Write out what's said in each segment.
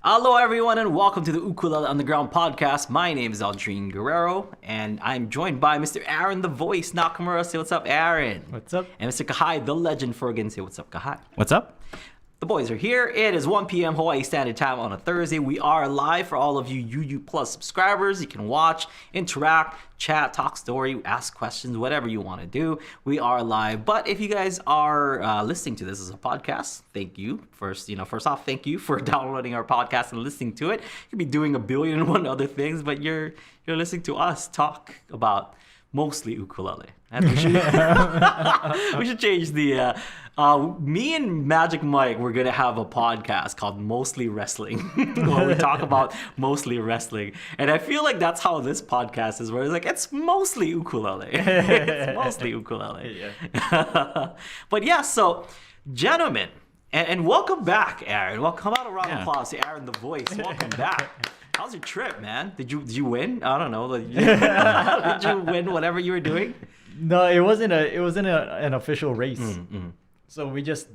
Hello, everyone, and welcome to the Ukulele Underground podcast. My name is Aldrine Guerrero, and I'm joined by Mr. Aaron, the voice Nakamura. Say what's up, Aaron. What's up? And Mr. Kahai, the legend Fergan. Say what's up, Kahai. What's up? The boys are here. It is 1 p.m. Hawaii Standard Time on a Thursday. We are live for all of you UU Plus subscribers. You can watch, interact, chat, talk story, ask questions, whatever you want to do. We are live. But if you guys are listening to this as a podcast, thank you. First off, thank you for downloading our podcast and listening to it. You could be doing a billion and one other things, but you're listening to us talk about mostly ukulele. We should change the. Me and Magic Mike, we're gonna have a podcast called Mostly Wrestling, where we talk about mostly wrestling, and I feel like that's how this podcast is, where it's like it's mostly ukulele. It's mostly ukulele. Yeah. But yeah, so gentlemen, and welcome back, Aaron. Well, come out a round of applause to Aaron, the voice. Welcome back. How's your trip, man? Did you win? I don't know. Did you win whatever you were doing? No, it wasn't an official race. So we just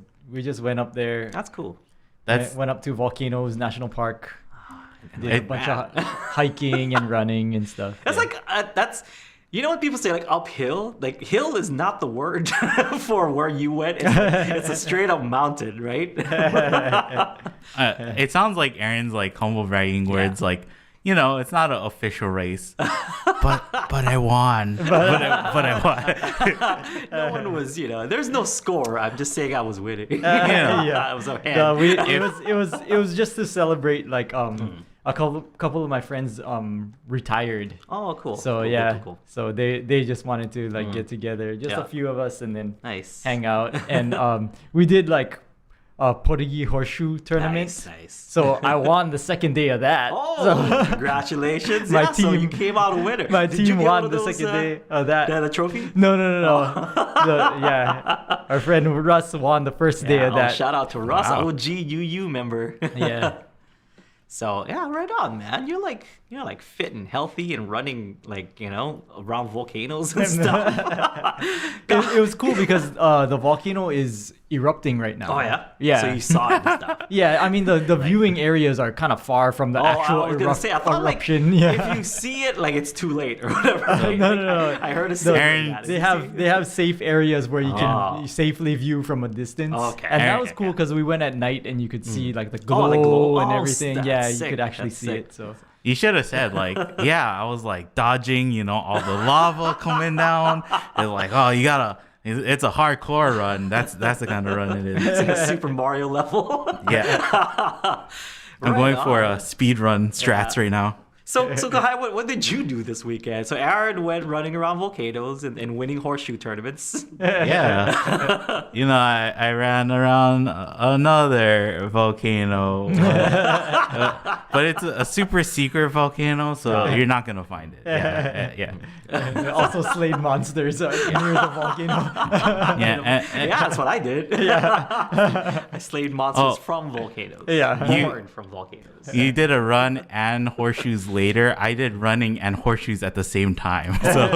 went up there. That's cool. Went up to Volcanoes National Park. Did a bunch of hiking and running and stuff. That's that's. You know what people say, like uphill? Like hill is not the word for where you went. It's a straight up mountain, right? It sounds like Aaron's like humble bragging words, like, you know, it's not an official race, but I won. but I won. No one was, there's no score. I'm just saying I was winning. Yeah, it was a hand. No, it was just to celebrate like a couple of my friends retired. Oh, cool. So cool. So they just wanted to like get together, just a few of us, and then hang out. And we did like a Porigi horseshoe tournament. Nice. So I won the second day of that. Oh, so congratulations. My team, so you came out a winner. My team won the second day of that. The trophy? No. Our friend Russ won the first day of that. Shout out to Russ, OG UU member. Yeah. So yeah, right on, man. You're like fit and healthy and running around volcanoes and stuff. It was cool because the volcano is erupting right now. Oh yeah? Yeah. So you saw it and stuff. Yeah, I mean the viewing areas are kind of far from the actual eruption. Like, if you see it, like it's too late or whatever. Like, no. I heard a saying. They have safe areas where you can safely view from a distance. Okay. And that was cool because we went at night and you could see like the glow and everything. Yeah, you could actually see it. So you should have said like, I was like dodging, all the lava coming down. They're like, oh, you gotta. It's a hardcore run. That's the kind of run it is. It's like a Super Mario level. Yeah. I'm going for a speed run strats right now. So Kahai, what did you do this weekend? So Aaron went running around volcanoes and winning horseshoe tournaments. Yeah. I ran around another volcano. But it's a super secret volcano, so you're not going to find it. Yeah. Also slayed monsters near the volcano. That's what I did. Yeah. I slayed monsters from volcanoes. Yeah. Born from volcanoes. You did a run and horseshoes later. I did running and horseshoes at the same time. So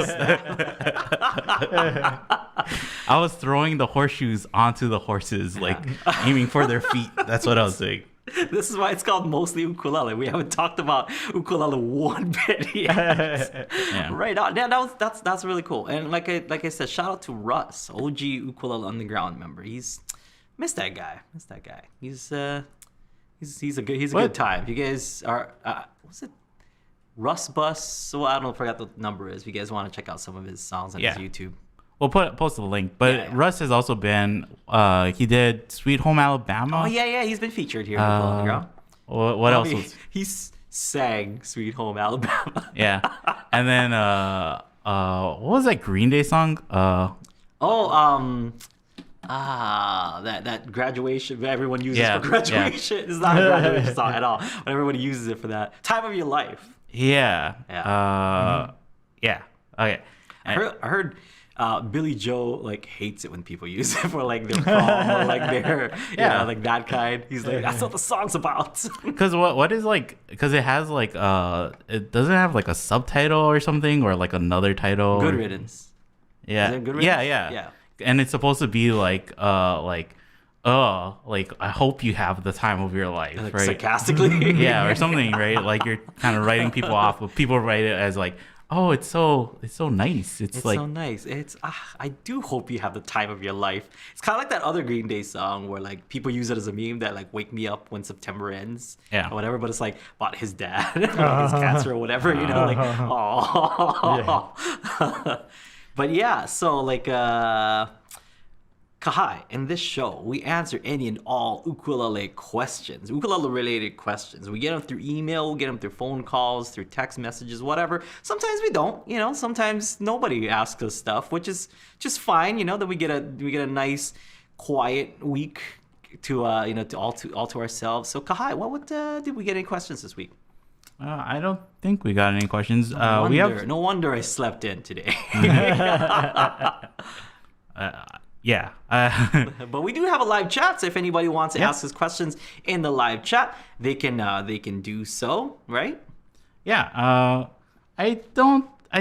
I was throwing the horseshoes onto the horses, like aiming for their feet. That's what I was doing. This is why it's called Mostly Ukulele. We haven't talked about ukulele one bit yet. Right on. Yeah, that's really cool. And like I said, shout out to Russ, OG Ukulele Underground member. Missed that guy. He's a good time. If you guys are what's it? Russbuss. So I don't know, I forgot the number is. If you guys want to check out some of his songs on his YouTube. We'll post the link. But Russ has also been, he did Sweet Home Alabama. Oh, yeah. He's been featured here on the Underground. What else was? He sang Sweet Home Alabama. Yeah. And then, what was that Green Day song? That graduation everyone uses for graduation. It's not a graduation song at all, but everybody uses it for that. Time of Your Life. Yeah. Okay. I heard Billy Joe like hates it when people use it for like their prom or like their like that kind. He's like, that's what the song's about. Because what is like, because it has like it doesn't have like a subtitle or something or like another title. Good Riddance. Yeah. Is it Good Riddance? Yeah. And it's supposed to be like a oh, like, I hope you have the time of your life, like, right? Sarcastically. Yeah, or something, right? Like, you're kind of writing people off, but people write it as like, oh, it's so nice. It's like, so nice. I do hope you have the time of your life. It's kind of like that other Green Day song where like people use it as a meme that like wake me up when September ends, or whatever. But it's like about his dad, like his cancer or whatever, you know, like oh. Yeah. But yeah, so like Kahai, in this show, we answer any and all ukulele questions, ukulele-related questions. We get them through email, we get them through phone calls, through text messages, whatever. Sometimes we don't, you know. Sometimes nobody asks us stuff, which is just fine, you know. That we get a nice, quiet week to all to ourselves. So Kahai, did we get any questions this week? I don't think we got any questions. No wonder I slept in today. Yeah. But we do have a live chat, so if anybody wants to ask us questions in the live chat, they can do so, right? Yeah. I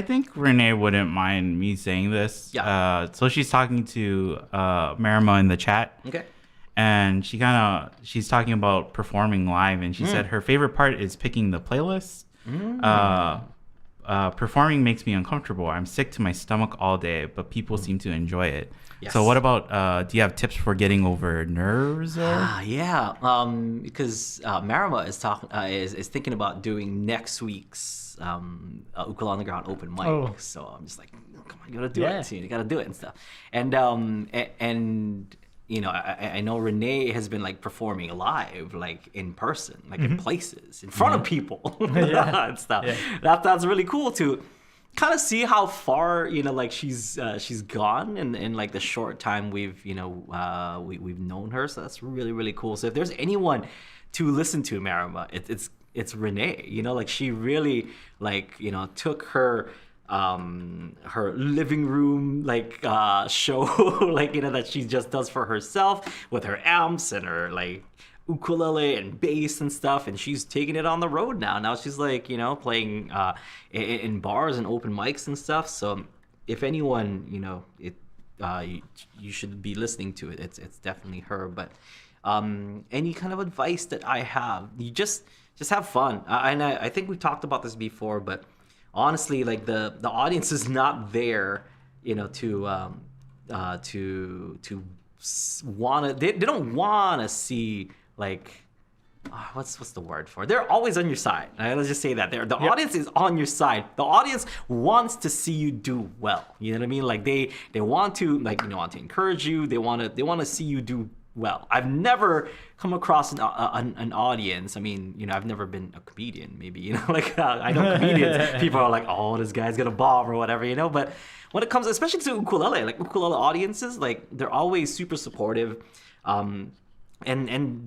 think Renee wouldn't mind me saying this. Yeah. So she's talking to Marima in the chat. Okay. And she's talking about performing live, and she said her favorite part is picking the playlist. Performing makes me uncomfortable. I'm sick to my stomach all day, but people seem to enjoy it. Yes. So what about, do you have tips for getting over nerves? Yeah, because Marima is thinking about doing next week's Ukulele on the Ground open mic. Oh. So I'm just like, come on, you gotta do it. You gotta do it and stuff. And you know, I know Renee has been like performing live, like in person, like in places, in front of people and stuff. Yeah. That's really cool to kind of see how far, you know, like she's gone in like the short time we've known her. So that's really, really cool. So if there's anyone to listen to Marima, it's Renee. You know, like she really like, you know, took her living room like show like, you know, that she just does for herself with her amps and her like ukulele and bass and stuff, and she's taking it on the road now she's like, you know, playing in bars and open mics and stuff. So if anyone, you know, you should be listening to it. It's definitely her. But any kind of advice that I have, you just have fun. And I think we talked about this before, but honestly, like the audience is not there, you know, to wanna, they don't wanna see like, what's the word for it? They're always on your side. Let's just say that the audience is on your side. The audience wants to see you do well. You know what I mean? Like they want to, like, you know, want to encourage you. They want to see you do well. I've never come across an audience. I mean, you know, I've never been a comedian, maybe, you know, like I know comedians, people are like, oh, this guy's gonna bomb or whatever, you know. But when it comes, especially to ukulele, like ukulele audiences, like they're always super supportive, and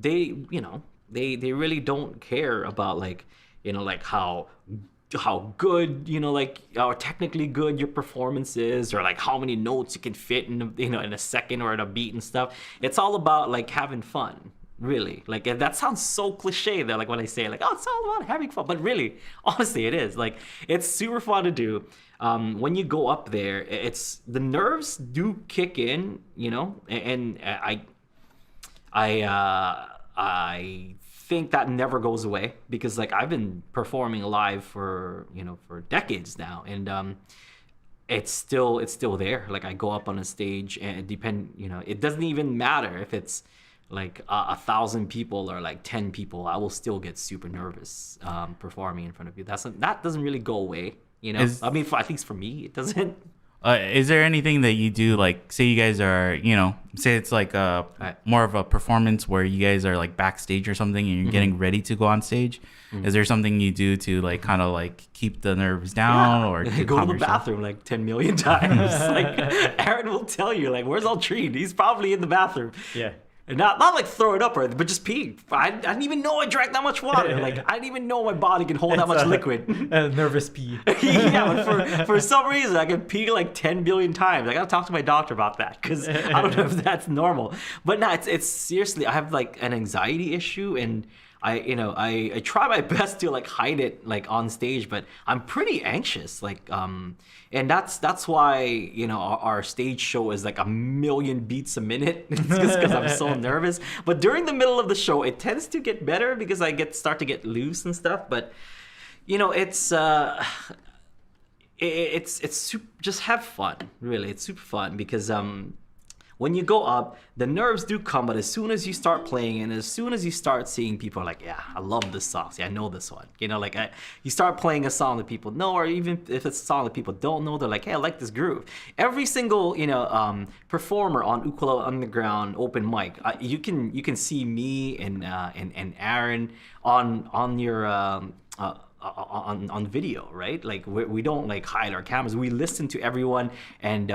they, you know, they really don't care about like, you know, like how good, you know, like how technically good your performance is, or like how many notes you can fit in, you know, in a second or in a beat and stuff. It's all about like having fun, really. Like that sounds so cliche though, like when I say like, oh, it's all about having fun, but really, honestly, it is. Like it's super fun to do. When you go up there, it's the nerves do kick in, you know, and I think that never goes away, because like I've been performing live for decades now, and it's still there. Like I go up on a stage and it doesn't even matter if it's like 1,000 people or like 10 people, I will still get super nervous performing in front of you. That doesn't really go away, you know. I mean, at least for me, it doesn't. Is there anything that you do, like, say you guys are, you know, say it's like more of a performance where you guys are like backstage or something and you're getting ready to go on stage? Is there something you do to like kind of like keep the nerves down, or go to the bathroom like 10 million times? Like Aaron will tell you, like, where's Aldrine? He's probably in the bathroom. Yeah. And not like throw it up or anything, but just pee. I didn't even know I drank that much water. Like I didn't even know my body can hold that much liquid. Nervous pee. Yeah, but for some reason I can pee like 10 billion times. I gotta talk to my doctor about that, because I don't know if that's normal. But no, it's seriously, I have like an anxiety issue, and I try my best to like hide it like on stage, but I'm pretty anxious. Like and that's why our stage show is like 1,000,000 beats a minute. It's just because I'm so nervous. But during the middle of the show, it tends to get better because I start to get loose and stuff. But it's just have fun. Really, it's super fun because when you go up, the nerves do come, but as soon as you start playing and as soon as you start seeing people are like, yeah, I love this song. See, I know this one. You start playing a song that people know, or even if it's a song that people don't know, they're like, hey, I like this groove. Every single, performer on Ukulele Underground open mic, you can see me and Aaron on your on video, right? Like we don't like hide our cameras. We listen to everyone, and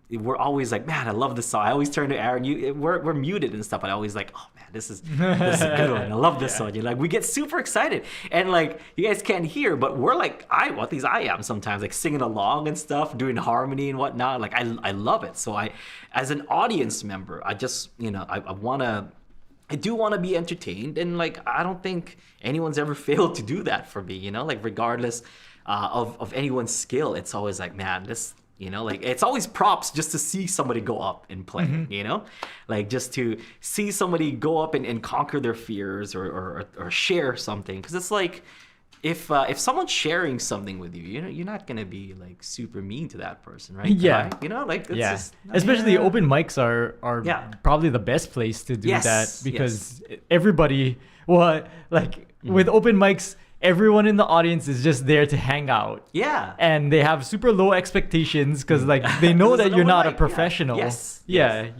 we're always like, man, I love this song. I always turn to Aaron. We're muted and stuff, but I always like, oh man, this is a good one. I love this song. Like we get super excited, and like you guys can't hear, but we're like, I am sometimes like singing along and stuff, doing harmony and whatnot. Like I love it. So as an audience member, I just I do want to be entertained, and like I don't think anyone's ever failed to do that for me. Like regardless of anyone's skill, it's always like, man, this. Like it's always props just to see somebody go up and play, like just to see somebody go up and conquer their fears or share something. Because it's like, if someone's sharing something with you, you're not going to be like super mean to that person, right? Yeah. Like, it's just, especially open mics are probably the best place to do that because everybody, with open mics, everyone in the audience is just there to hang out. Yeah. And they have super low expectations because like they know that you're not a professional. Yes. Yeah.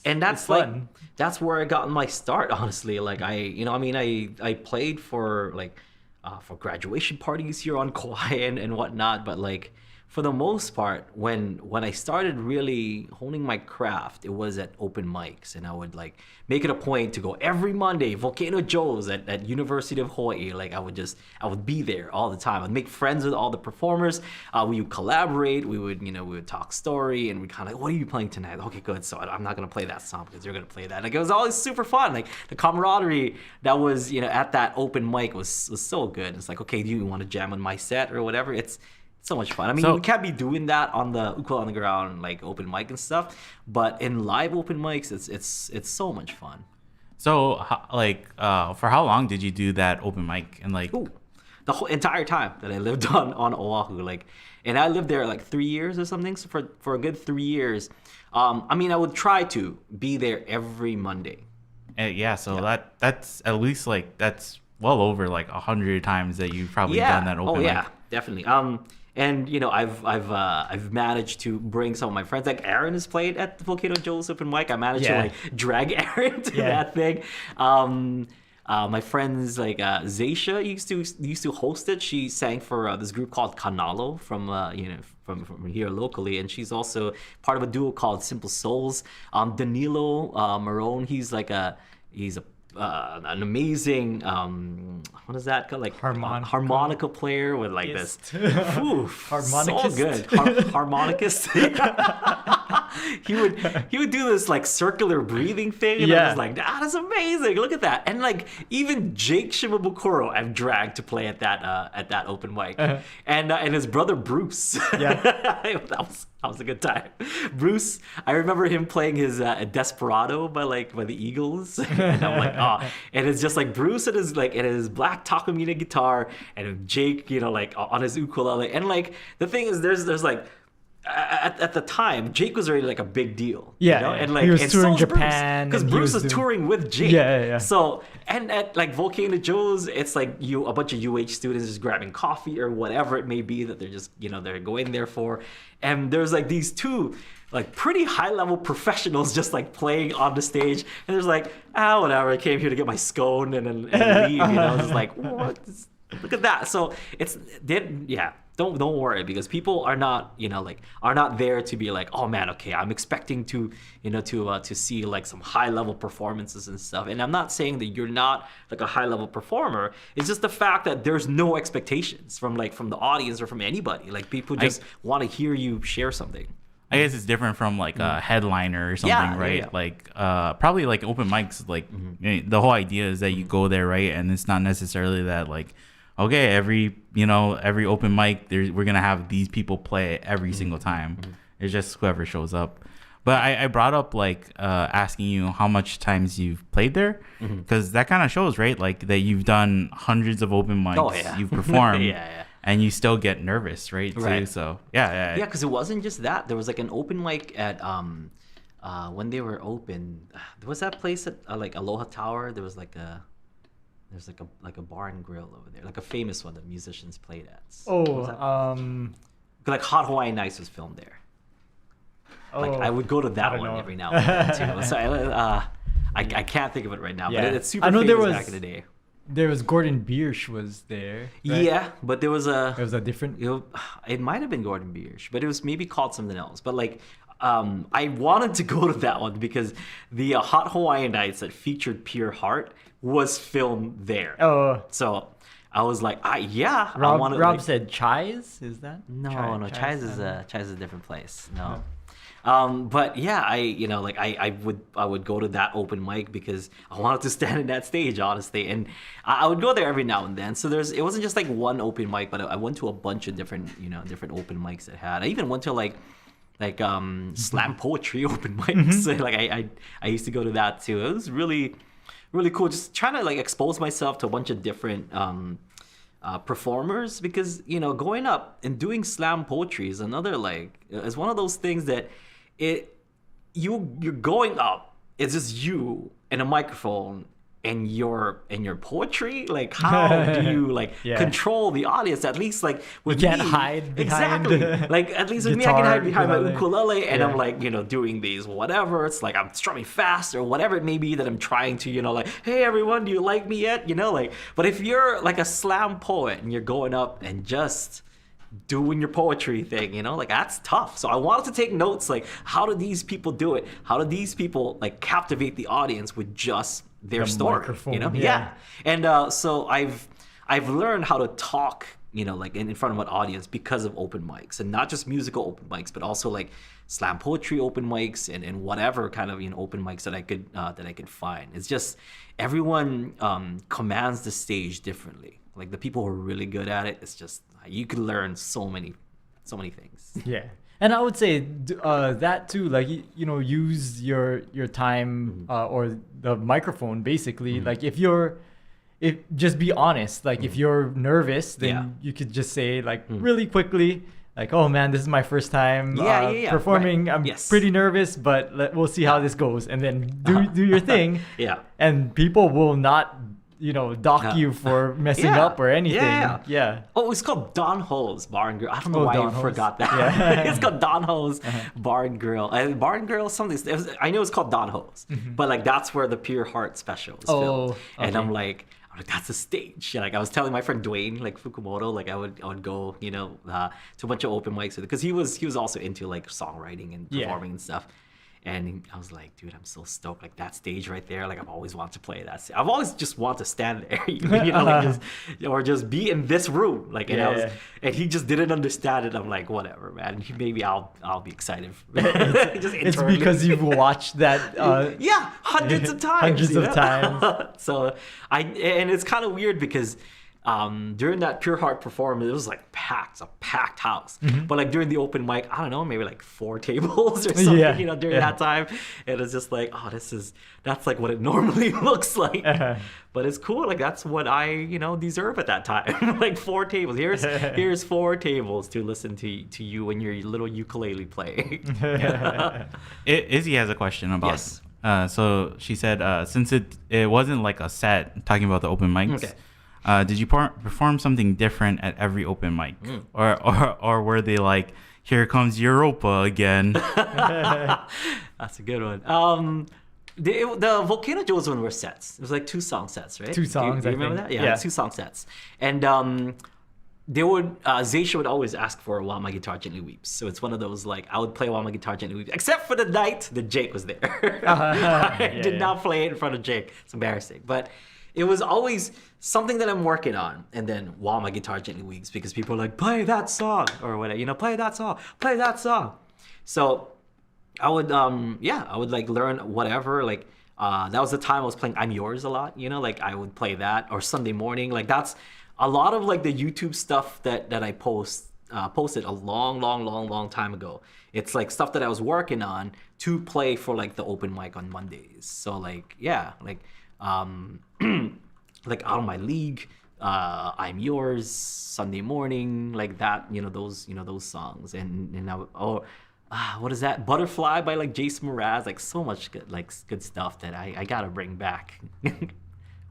That's fun. That's where I got my start, honestly. Like I played for for graduation parties here on Kauai and whatnot, but like for the most part, when I started really honing my craft, it was at open mics, and I would like make it a point to go every Monday, Volcano Joe's at University of Hawaii. Like I would be there all the time. I'd make friends with all the performers. We would collaborate. We would talk story, and we kind of like, what are you playing tonight? Okay, good. So I'm not gonna play that song because you're gonna play that. Like it was always super fun. Like the camaraderie that was at that open mic was so good. It's like, okay, do you want to jam on my set or whatever? It's so much fun. I mean, we can't be doing that on the Ukulele on the Ground like open mic and stuff, but in live open mics, it's so much fun. So, for how long did you do that open mic? And like, the whole entire time that I lived on Oahu, and I lived there like 3 years or something. So for a good 3 years, I would try to be there every Monday. That's at least that's well over like 100 times that you've probably done that open mic. Yeah, definitely. And I've managed to bring some of my friends. Like Aaron has played at the Volcano Joe's open mic. I managed to drag Aaron to that thing. My friends like Zaisha used to host it. She sang for this group called Kanalo from here locally, and she's also part of a duo called Simple Souls. Danilo Marone, he's an amazing what is that called? Like harmonica player with like this harmonicist. So good harmonicist. he would do this like circular breathing thing, and I was like, that's amazing, look at that. And like even Jake Shimabukuro I've dragged to play at that open mic, and his brother Bruce. That was a good time. Bruce, I remember him playing his Desperado by the Eagles, and I'm like, and it's just like Bruce and his black Takamine guitar, and Jake, on his ukulele, and like the thing is, there's like. At the time, Jake was already like a big deal. And like he was touring Japan because Bruce was touring with Jake. So and at like Volcano Joe's, it's like a bunch of UH students just grabbing coffee or whatever it may be that they're just they're going there for, and there's like these two like pretty high level professionals just like playing on the stage, and there's like whatever, I came here to get my scone and leave. It's like what? Look at that. So Don't worry, because people are not there to be like, oh man, okay, I'm expecting to see like some high level performances and stuff. And I'm not saying that you're not like a high level performer. It's just the fact that there's no expectations from the audience or from anybody. Like people just want to hear you share something. I guess it's different from like a headliner or something, right? Yeah. Like probably like open mics, like the whole idea is that you go there, right? And it's not necessarily that like, okay, every open mic we're gonna have these people play every single time. It's just whoever shows up. But I brought up like asking you how much times you've played there, because that kind of shows, right? Like that you've done hundreds of open mics, you've performed, and you still get nervous, right? Too. So yeah. Because it wasn't just that. There was like an open mic at when they were open. There was that place at like Aloha Tower. There's like a bar and grill over there, like a famous one that musicians played at. Like Hot Hawaiian Nights was filmed there. Like I would go to that one every now and then too. So I can't think of it right now, but it's super famous back in the day. There was Gordon Biersch was there. Right? Yeah, but there was a different. It might have been Gordon Biersch, but it was maybe called something else. But like, I wanted to go to that one because the Hot Hawaiian Nights that featured Pure Heart was filmed there. So I was like, Rob said Chai's. Is that? No, Chai's is a different place. No. But yeah, I would go to that open mic because I wanted to stand in that stage, honestly, and I would go there every now and then. So it wasn't just like one open mic, but I went to a bunch of different open mics it had. I even went to like slam poetry open mics. Like I used to go to that too. It was really, really cool. Just trying to like expose myself to a bunch of different performers, because going up and doing slam poetry is another it's one of those things that you're going up, it's just you and a microphone and your poetry. Like how do you control the audience? At least like with you can't hide behind like at least with me I can hide behind my ukulele and I'm like doing these whatever, it's like I'm strumming fast or whatever it may be that I'm trying to like, hey everyone, do you like me yet, but if you're like a slam poet and you're going up and just doing your poetry thing, like that's tough. So I wanted to take notes, like how do these people do it? How do these people like captivate the audience with just their story? And so I've learned how to talk, like in front of an audience because of open mics, and not just musical open mics, but also like slam poetry open mics and whatever kind of open mics that I could find. It's just everyone commands the stage differently. Like the people who are really good at it, it's just you could learn so many things. Yeah. And I would say that too, like, use your time or the microphone, basically. Like just be honest. Like if you're nervous, then you could just say like really quickly, like, oh man, this is my first time performing. Right. I'm pretty nervous, but we'll see how this goes. And then do your thing. And people will not dock you for messing up or anything. Oh, it's called Don Ho's Bar and Grill. I don't know why I forgot that. It's called Don Ho's Bar and Grill. Bar and Grill, I know it's called Don Ho's, but like that's where the Pure Heart special is filmed. And I'm like, that's a stage. Like I was telling my friend Dwayne, like Fukumoto, like I would go, to a bunch of open mics because he was also into like songwriting and performing and stuff. And I was like, dude, I'm so stoked. Like that stage right there, like I've always wanted to play that. I've always just wanted to stand there, like or just be in this room. Like, and he just didn't understand it. I'm like, whatever, man. Maybe I'll be excited. It's because you've watched that. Hundreds of times. So and it's kind of weird because during that Pure Heart performance, it was like a packed house. But like during the open mic, I don't know, maybe like 4 tables or something, during that time. And it's just like, that's like what it normally looks like. But it's cool. Like that's what I, deserve at that time. Like 4 tables. Here's 4 tables to listen to you and your little ukulele play. Izzy has a question about so she said, since it wasn't like a set talking about the open mics, did you perform something different at every open mic, or were they like, here comes Europa again? That's a good one. The Volcano Joe's one were sets. It was like 2 song sets, right? 2 songs. Do you remember that? Yeah, 2 song sets. And they would Zaysha would always ask for While My Guitar Gently Weeps. So it's one of those like I would play While My Guitar Gently Weeps, except for the night that Jake was there. I did not play it in front of Jake. It's embarrassing, but it was always something that I'm working on, and then While My Guitar Gently Weeps, because people are like, play that song or whatever, play that song. So I would I would like learn whatever, like that was the time I was playing I'm Yours a lot, like I would play that, or Sunday Morning. Like that's a lot of like the YouTube stuff that I posted a long time ago. It's like stuff that I was working on to play for like the open mic on Mondays. So like like Out of My League, I'm Yours, Sunday Morning, like that, those songs. And what is that? Butterfly by like Jason Mraz, like so much good stuff that I gotta bring back.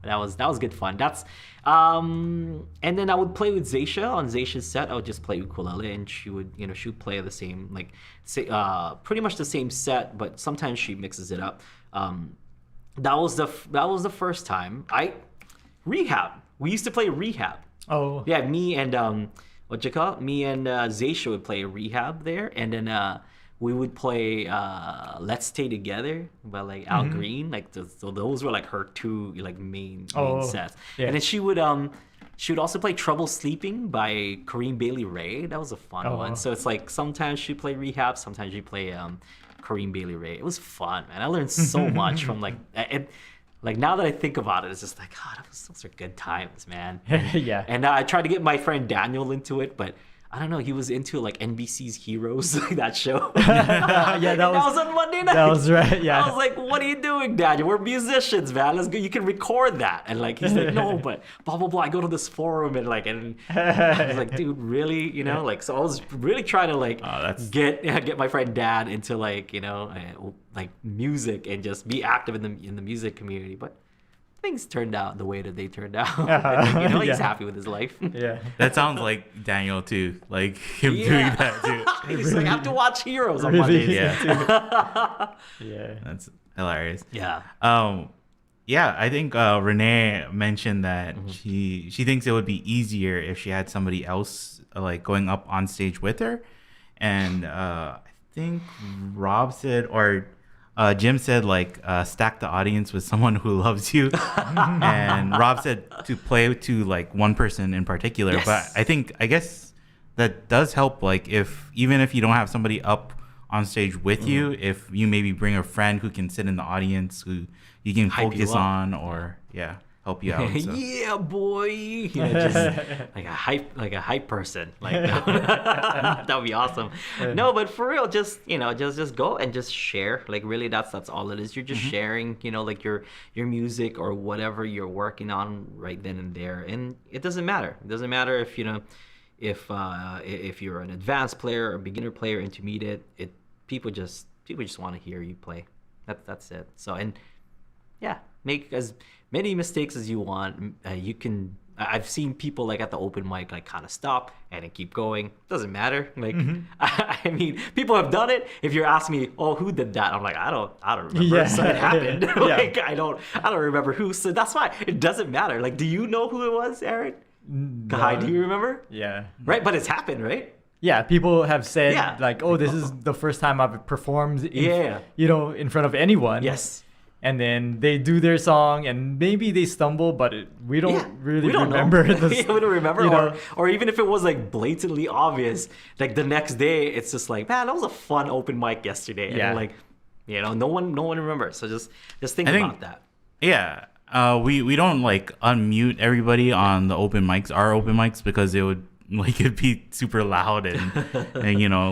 That was good fun. That's and then I would play with Zaisha on Zaisha's set. I would just play ukulele, and she would play the same, like pretty much the same set, but sometimes she mixes it up. That was the first time Rehab. We used to play Rehab. Oh. Yeah, me and me and Zaisha would play Rehab there, and then we would play Let's Stay Together by like Al Green. Like so those were like her two like main sets. Yeah. And then she would also play Trouble Sleeping by Kareem Bailey Ray. That was a fun one. So it's like sometimes she'd play Rehab, sometimes she'd play Kareem Bailey Ray. It was fun, man. I learned so much from like it. Like now that I think about it, it's just like, God, those are good times, man. Yeah. And I tried to get my friend Daniel into it, but I don't know. He was into like NBC's Heroes, like that show. Yeah, that was on Monday night. That was right. Yeah. I was like, "What are you doing, Daniel? We're musicians, man. Let's go. You can record that." And like he's like, "No, but blah blah blah." I go to this forum and I was like, "Dude, really?" Like so. I was really trying to like get my friend Dan into like like music and just be active in the music community, but things turned out the way that they turned out. He's happy with his life. Yeah. That sounds like Daniel too, like him doing that too. He's like, I have to watch Heroes on Mondays. Yeah. Yeah. That's hilarious. Yeah. Yeah, I think Renee mentioned that she thinks it would be easier if she had somebody else like going up on stage with her, and I think Rob said or Jim said like stack the audience with someone who loves you, and Rob said to play to like one person in particular. Yes. But I guess that does help. Like even if you don't have somebody up on stage with you, if you maybe bring a friend who can sit in the audience who you can focus on or help you out. So. Yeah, boy. Just like a hype person. Like that would be awesome. No, but for real, just just go and just share. Like really, that's all it is. You're just sharing, like your music or whatever you're working on right then and there. And it doesn't matter. It doesn't matter if if you're an advanced player or beginner player, intermediate. People just want to hear you play. That's it. So make as many mistakes as you want. You can. I've seen people like at the open mic like kind of stop and then keep going. Doesn't matter. Like I mean, people have done it. If you're asking me, oh, who did that? I'm like, I don't remember. Yeah. So it happened. Like I don't remember who. So that's why it doesn't matter. Like, do you know who it was, Aaron? Kahai, do you remember? Yeah. Right, but it's happened, right? Yeah, people have said like, "Oh, this is the first time I've performed in front of anyone." Yes. And then they do their song, and maybe they stumble, but we don't remember. We don't remember, or even if it was like blatantly obvious, like the next day, it's just like, man, that was a fun open mic yesterday. And like, no one remembers. So just think about that. Yeah, we don't like unmute everybody on the open mics, our open mics, because it would like it'd be super loud and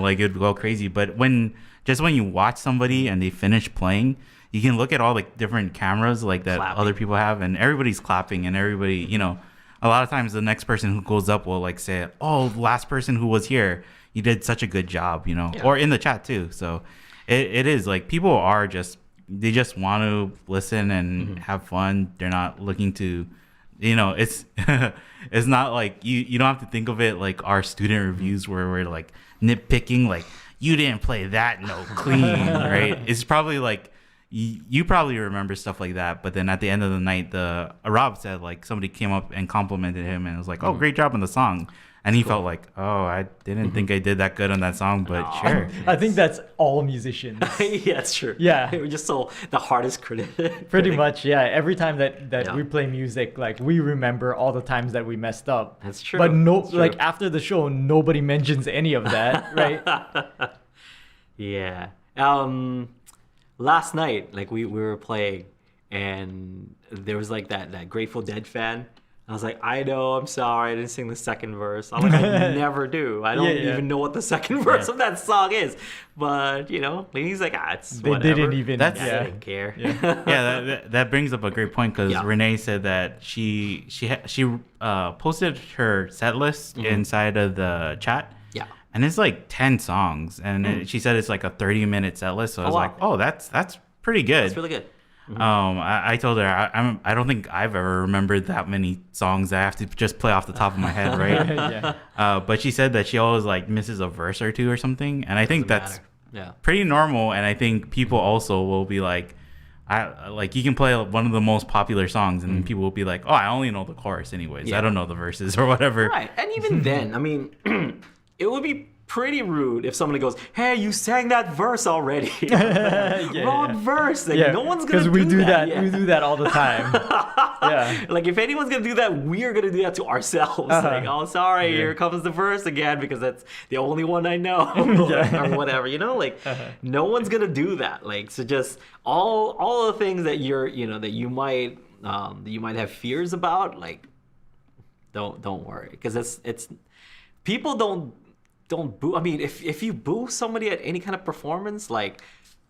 like it'd go crazy. But when you watch somebody and they finish playing, you can look at all the different cameras like that other people have, and everybody's clapping, and everybody, a lot of times the next person who goes up will like say, "Oh, last person who was here, you did such a good job," or in the chat too. So it is like people are they just want to listen and have fun. They're not looking to, it's it's not like you don't have to think of it like our student reviews where we're like nitpicking, like you didn't play that note clean, right? It's probably like. You probably remember stuff like that, but then at the end of the night, Rob said like somebody came up and complimented him and was like, "Oh, great job on the song," and he felt like, "Oh, I didn't think I did that good on that song, but sure." I think that's all musicians. Yeah, that's true. Yeah, we're just the hardest critic. Pretty much, yeah. Every time that we play music, like we remember all the times that we messed up. That's true. But like after the show, nobody mentions any of that, right? Yeah. Last night, like we were playing, and there was like that Grateful Dead fan. I was like, I know, I'm sorry, I didn't sing the second verse. I never do. I don't even know what the second verse of that song is. But he's like, it's They whatever. didn't even. I didn't care. Yeah, that brings up a great point because Renee said that she posted her set list inside of the chat. Yeah. And it's like 10 songs, and she said it's like a 30-minute set list. So I was like, oh, that's pretty good. That's really good. I told her I don't think I've ever remembered that many songs that I have to just play off the top of my head, right? But she said that she always like misses a verse or two or something, and I think that's pretty normal. And I think people also will be like, you can play one of the most popular songs, and people will be like, oh, I only know the chorus anyways. I don't know the verses or whatever. Right, and even then, I mean, it would be pretty rude if somebody goes, hey, you sang that verse already. Wrong verse. Like, no one's gonna do that. Because we do that. We do that all the time. Like, if anyone's gonna do that, we're gonna do that to ourselves. Like, oh, sorry, here comes the verse again because that's the only one I know, or whatever. Like, no one's gonna do that. Like, so just all the things that that you might have fears about. Like, don't worry, because it's people don't boo. I mean, if you boo somebody at any kind of performance, like,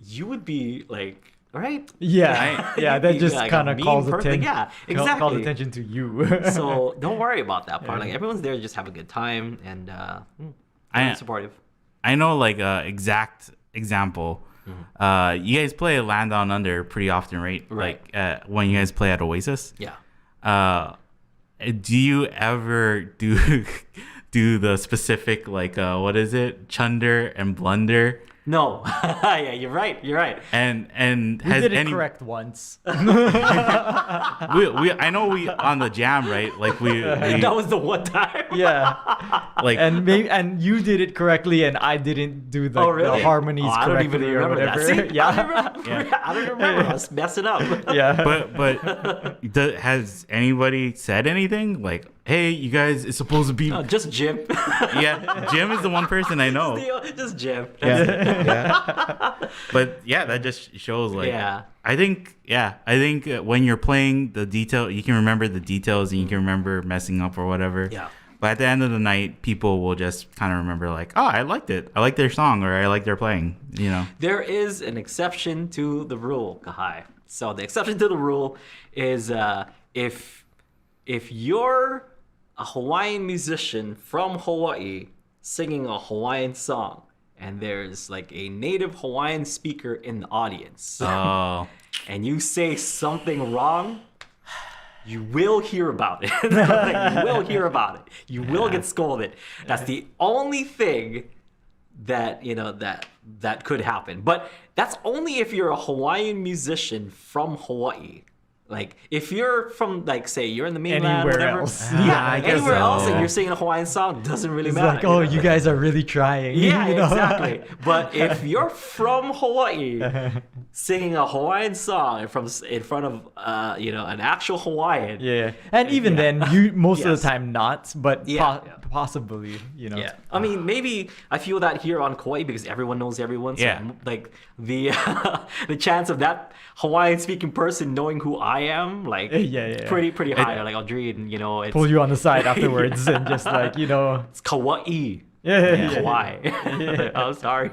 you would be like, right? That just like kind of calls attention. Yeah, exactly. Calls attention to you. So don't worry about that part. Like, everyone's there to just have a good time, and I'm supportive. I know, like, exact example. You guys play Land Down Under pretty often, right? Like when you guys play at Oasis. Yeah. Do you ever do the specific, like, what is it? Chunder and blunder? No. Yeah, you're right. And we has did it any correct once. I know we on the jam, right? Like we that was the one time. Like, and you did it correctly, and I didn't do the harmonies I don't even correctly or remember whatever. that. See, I don't remember us messing up. But has anybody said anything like, hey, you guys, it's supposed to be just Jim? Yeah, Jim is the one person I know. Just Jim. But that just shows, like, I think when you're playing the detail, you can remember the details and you can remember messing up or whatever. Yeah. But at the end of the night, people will just kind of remember, like, oh, I liked it. I like their song, or I like their playing. There is an exception to the rule, Kahai. So the exception to the rule is if you're a Hawaiian musician from Hawaii singing a Hawaiian song, and there's like a native Hawaiian speaker in the audience, and you say something wrong, you will hear about it. You will hear about it. You will get scolded. That's the only thing that that could happen. But that's only if you're a Hawaiian musician from Hawaii. Like, if you're from, like, say, you're in the mainland, anywhere whatever, else. Anywhere else, and you're singing a Hawaiian song, doesn't really It's matter. like, you guys are really trying. Yeah, exactly. But if you're from Hawaii, singing a Hawaiian song in front of an actual Hawaiian, and even then, you most of the time not, but possibly, Yeah, I mean, maybe I feel that here on Kauai because everyone knows everyone. So like the the chance of that Hawaiian speaking person knowing who I am, like, pretty high. Like, Aldrine, pull you on the side afterwards and just like, it's Kauai. Hawaii. Oh, sorry.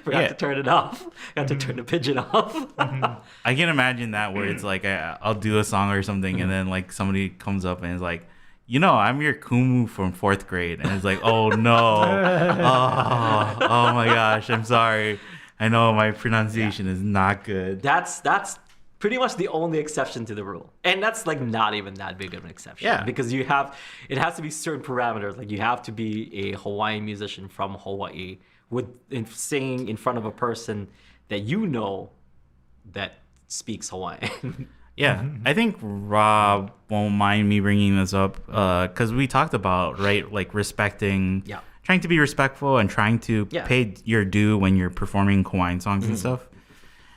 Forgot to turn it off. Got to turn the pigeon off. I can imagine that where it's like I'll do a song or something, and then like somebody comes up and is like, I'm your kumu from 4th grade, and it's like, oh no, oh my gosh, I'm sorry. I know my pronunciation is not good. That's pretty much the only exception to the rule, and that's like not even that big of an exception. Yeah. Because it has to be certain parameters. Like, you have to be a Hawaiian musician from Hawaii singing in front of a person that that speaks Hawaiian. Yeah, I think Rob won't mind me bringing this up because we talked about, right, like respecting, trying to be respectful and trying to pay your due when you're performing Hawaiian songs and stuff.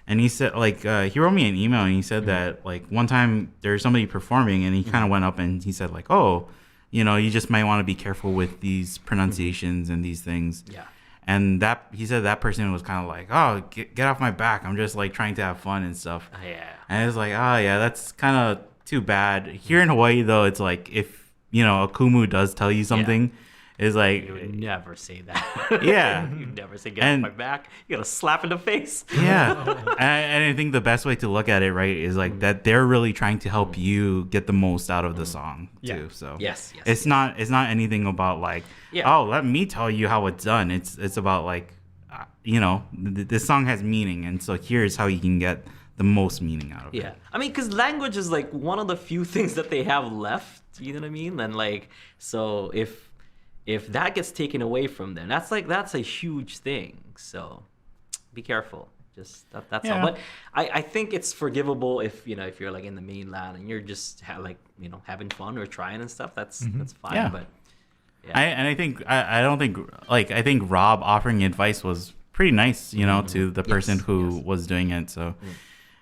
And he said, like, he wrote me an email and he said that, like, one time there's somebody performing and he kind of went up and he said, like, oh, you just might want to be careful with these pronunciations and these things. Yeah. And he said that person was kind of like, oh, get off my back. I'm just like trying to have fun and stuff. Yeah. And it's like, oh yeah, that's kind of too bad. Here in Hawaii though, it's like if a kumu does tell you something, it's like You would never say that. Yeah. You never say get off my back. You got a slap in the face. Yeah. and I think the best way to look at it, right, is like that they're really trying to help you get the most out of the song too. So Yes. it's not anything about like, oh, let me tell you how it's done. It's about like, this song has meaning, and so here's how you can get the most meaning out of it. Yeah, I mean, because language is like one of the few things that they have left. You know what I mean? And like, so if that gets taken away from them, that's a huge thing. So be careful. Just that's all. But I think it's forgivable if you're like in the mainland and you're just having fun or trying and stuff. That's fine. Yeah. But I think Rob offering advice was pretty nice, to the person who was doing it. So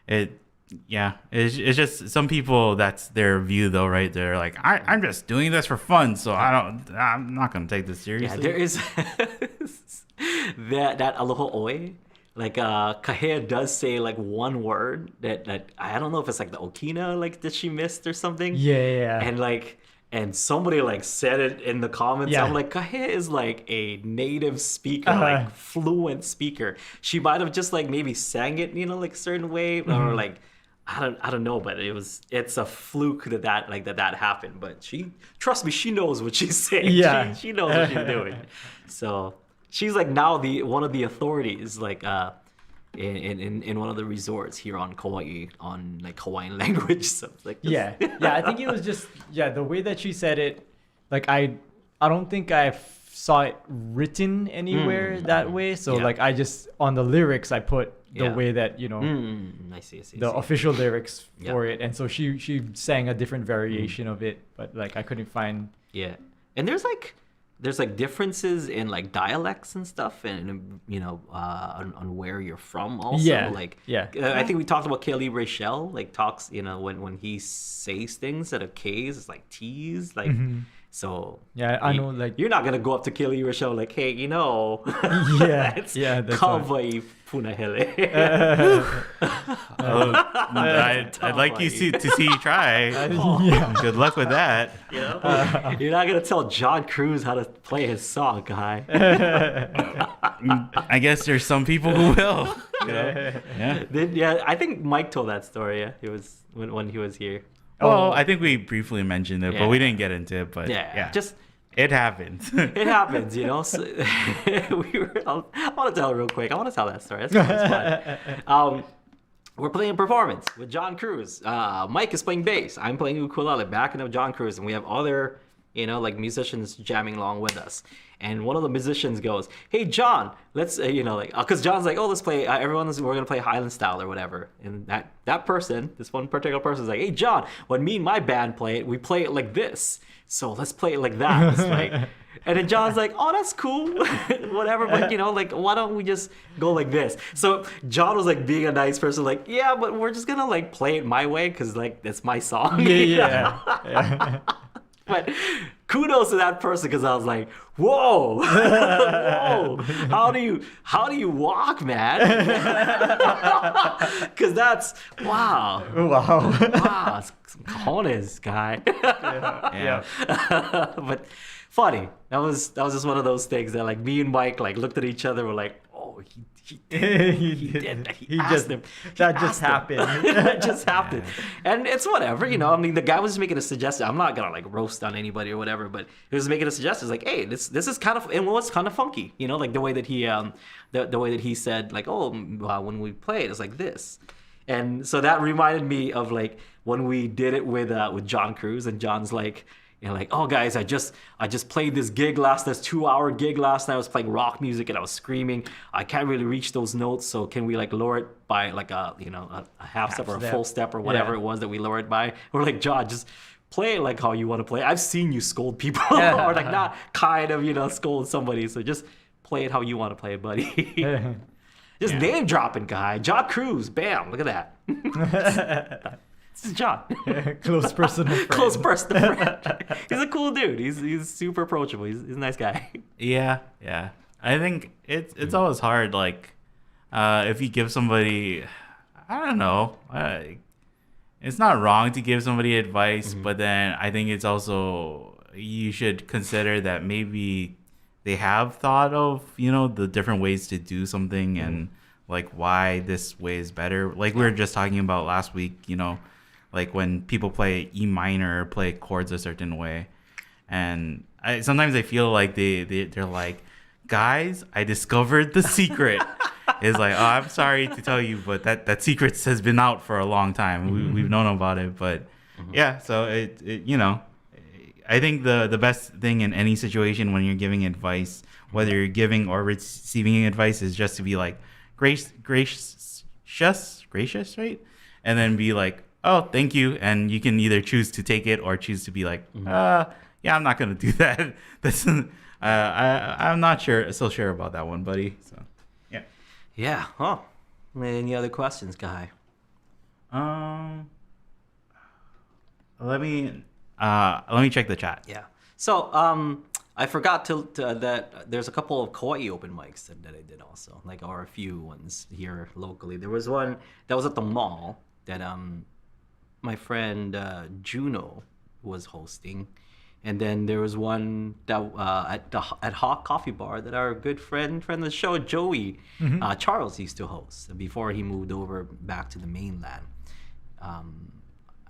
it's just some people, that's their view though, right? They're like, I'm just doing this for fun, so I'm not gonna take this seriously. Yeah, there is that aloha oe. Like Kahai does say like one word that I don't know if it's like the okina like that she missed or something. Yeah. And somebody like said it in the comments. Yeah. I'm like, Kahai is like a native speaker, like fluent speaker. She might have just like maybe sang it, like a certain way, or like I don't know, but it's a fluke that happened. But trust me, she knows what she's saying. Yeah. She knows what she's doing. So she's like now one of the authorities, like in one of the resorts here on Kauai on like Hawaiian language. So like yeah. I think it was just the way that she said it. Like I don't think I saw it written anywhere that way. So like I just on the lyrics I put the way that I see. the official lyrics for it, and so she sang a different variation of it, but like I couldn't find. Yeah, and there's like differences in like dialects and stuff, and on where you're from also. I think we talked about Kelly Rachel like talks when he says things that are K's, it's like T's, like so. Yeah, I know, like you're not gonna go up to Kelly Rachel like, hey, that's Kauai Punahele. I'd like you to see you try. Good luck with that. You're not gonna tell John Cruz how to play his song, Kahai. I guess there's some people who will. I think Mike told that story. Yeah, he was when he was here. Well, I think we briefly mentioned it, but we didn't get into it. But just it happens. It happens, So, I want to tell it real quick. I want to tell that story. It's fun. We're playing a performance with John Cruz. Mike is playing bass. I'm playing ukulele, backing up John Cruz, and we have other, like musicians jamming along with us. And one of the musicians goes, "Hey John, let's because John's like, oh, let's play. We're gonna play Highland style or whatever." And that person, this one particular person, is like, "Hey John, when me and my band play it, we play it like this. So let's play it like that." It's like, and then John's like, "Oh, that's cool, whatever." But why don't we just go like this? So John was like being a nice person, like, "Yeah, but we're just gonna like play it my way because like that's my song." Yeah. But kudos to that person because I was like, whoa, whoa, how do you walk, man? Because that's wow, some cojones, guy. But funny. That was just one of those things that like me and Mike like looked at each other, were like, oh, he did. That just happened. It just happened. And it's whatever, I mean, the guy was just making a suggestion. I'm not gonna like roast on anybody or whatever, but he was making a suggestion. It's like, hey, this is kind of, and what's kind of funky, like the way that he the way that he said like, oh, when we play it, it's like this. And so that reminded me of like when we did it with John Cruz, and John's like, like, oh guys, I just played this 2-hour gig last night. I was playing rock music and I was screaming. I can't really reach those notes, so can we like lower it by like a half step or a full step or whatever it was that we lowered by? We're like, John, just play it like how you want to play. I've seen you scold people or like not kind of scold somebody, so just play it how you want to play it, buddy. Just name dropping guy, John Cruz, bam, look at that. This is John. Close personal friend. Close personal friend. He's a cool dude. He's super approachable. He's a nice guy. Yeah. I think it's always hard. Like, if you give somebody, I don't know, it's not wrong to give somebody advice, but then I think it's also you should consider that maybe they have thought of the different ways to do something and like why this way is better. Like we were just talking about last week, like when people play E minor, play chords a certain way, and sometimes I feel like they're like, guys, I discovered the secret. It's like, oh, I'm sorry to tell you, but that secret has been out for a long time. We've known about it, but yeah. So I think the best thing in any situation when you're giving advice, whether you're giving or receiving advice, is just to be like gracious, right? And then be like, oh, thank you, and you can either choose to take it or choose to be like, yeah, I'm not gonna do that. That's I'm not so sure about that one, buddy. So yeah. Yeah. Oh, any other questions, Kahai? Let me check the chat. Yeah. So I forgot that there's a couple of Kauai open mics that I did also, or a few ones here locally. There was one that was at the mall that my friend Juno was hosting, and then there was one that at Hawk Coffee Bar that our good friend of the show Joey Charles used to host before he moved over back to the mainland.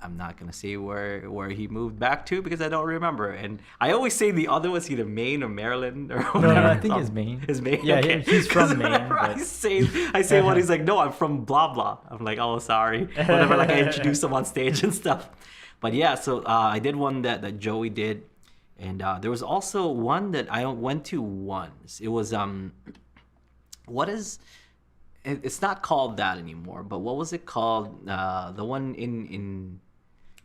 I'm not gonna say where he moved back to because I don't remember, and I always say the other was either Maine or Maryland or whatever. No, I think it's Maine. It's Maine. Yeah, okay. he's from Maine. I say one, he's like, no, I'm from blah blah. I'm like, oh, sorry. Whatever. Like I introduced him on stage and stuff. But yeah, so I did one that Joey did, and there was also one that I went to once. It was it's not called that anymore, but what was it called? The one in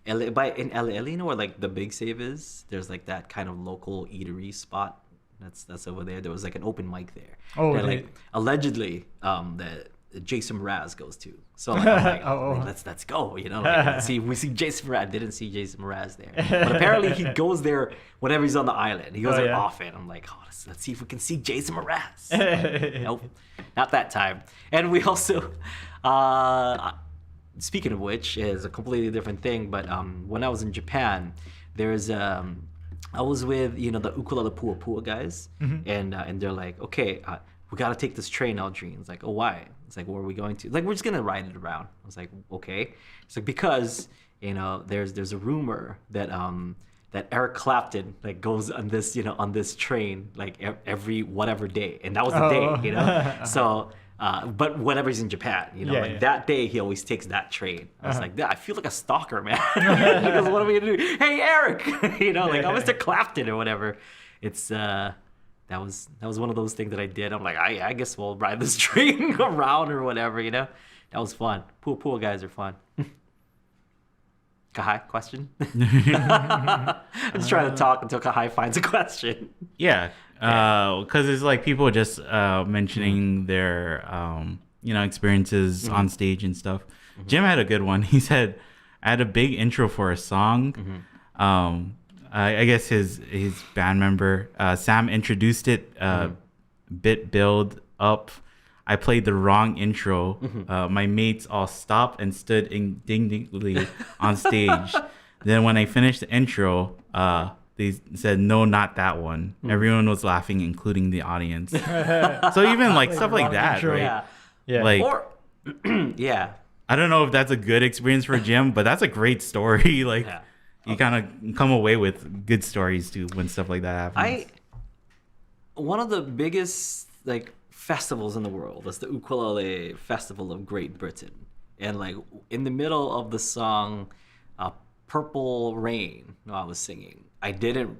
El Elino, where like the Big Save is. There's like that kind of local eatery spot. That's over there. There was like an open mic there. Oh, that, like allegedly that Jason Mraz goes to. So like, I'm like, Oh. let's go. We see Jason Mraz. Didn't see Jason Mraz there, but apparently he goes there whenever he's on the island. He goes there often. I'm like, oh, let's see if we can see Jason Mraz. Nope, not that time. And we also. Speaking of which, is a completely different thing. But when I was in Japan, there's I was with the Ukulele Pua guys, and they're like, okay, we gotta take this train, Aldrine. It's like, oh, why? It's like, where are we going to? Like, we're just gonna ride it around. I was like, okay. It's like because there's a rumor that that Eric Clapton goes on this train every whatever day, and that was the day, so. But whenever he's in Japan, that day he always takes that train. I was like, I feel like a stalker, man. Because what are we gonna do? Hey, Eric, oh, Mr. Clapton or whatever. It's that was one of those things that I did. I'm like, I guess we'll ride this train around or whatever. That was fun. Pool guys are fun. Kahai, question? I'm just trying to talk until Kahai finds a question. Yeah, because it's like people just mentioning their experiences on stage and stuff. Jim had a good one. He said, I had a big intro for a song. I guess his band member Sam introduced it, bit build up. I played the wrong intro. My mates all stopped and stood indignantly on stage. Then when I finished the intro, they said, no, not that one. Everyone was laughing, including the audience. So even stuff like that, intro. Right? Yeah. Yeah. I don't know if that's a good experience for Jim, but that's a great story. You kind of come away with good stories too when stuff like that happens. One of the biggest festivals in the world is the Ukulele Festival of Great Britain, and in the middle of the song Purple Rain, I was singing, I didn't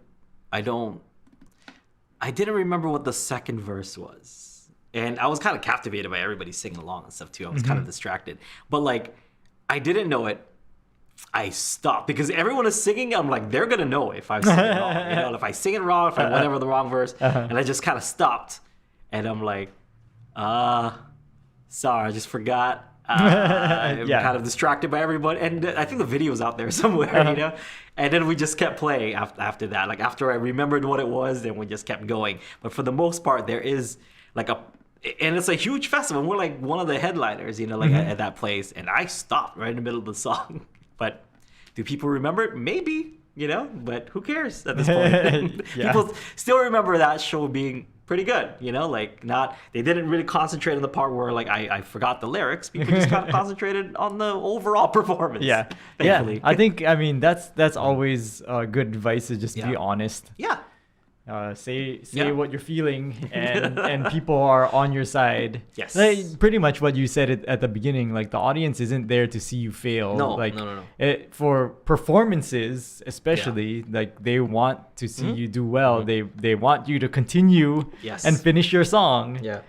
remember what the second verse was, and I was kind of captivated by everybody singing along and stuff too. I was kind of distracted, but I didn't know it. I stopped because everyone is singing. I'm like, they're gonna know if I sing it wrong, if I sing it wrong, if I whatever the wrong verse, and I just kind of stopped. And I'm like, sorry, I just forgot. I'm Yeah. kind of distracted by everybody, and I think the video's out there somewhere, you know. And then we just kept playing after that. Like after I remembered what it was, then we just kept going. But for the most part, there is like and it's a huge festival. We're like one of the headliners, you know, like at that place. And I stopped right in the middle of the song. But do people remember it? Maybe, you know. But who cares at this point? Yeah. People still remember that show being pretty good, you know, like they didn't really concentrate on the part where like I forgot the lyrics. People just kind of concentrated on the overall performance. Yeah, thankfully. I mean that's always good advice, is just be honest. Yeah. Say what you're feeling, and people are on your side. Yes. Like, pretty much what you said at the beginning. Like the audience isn't there to see you fail. No, like, no. For performances, especially, like they want to see you do well. They want you to continue and finish your song. Yeah.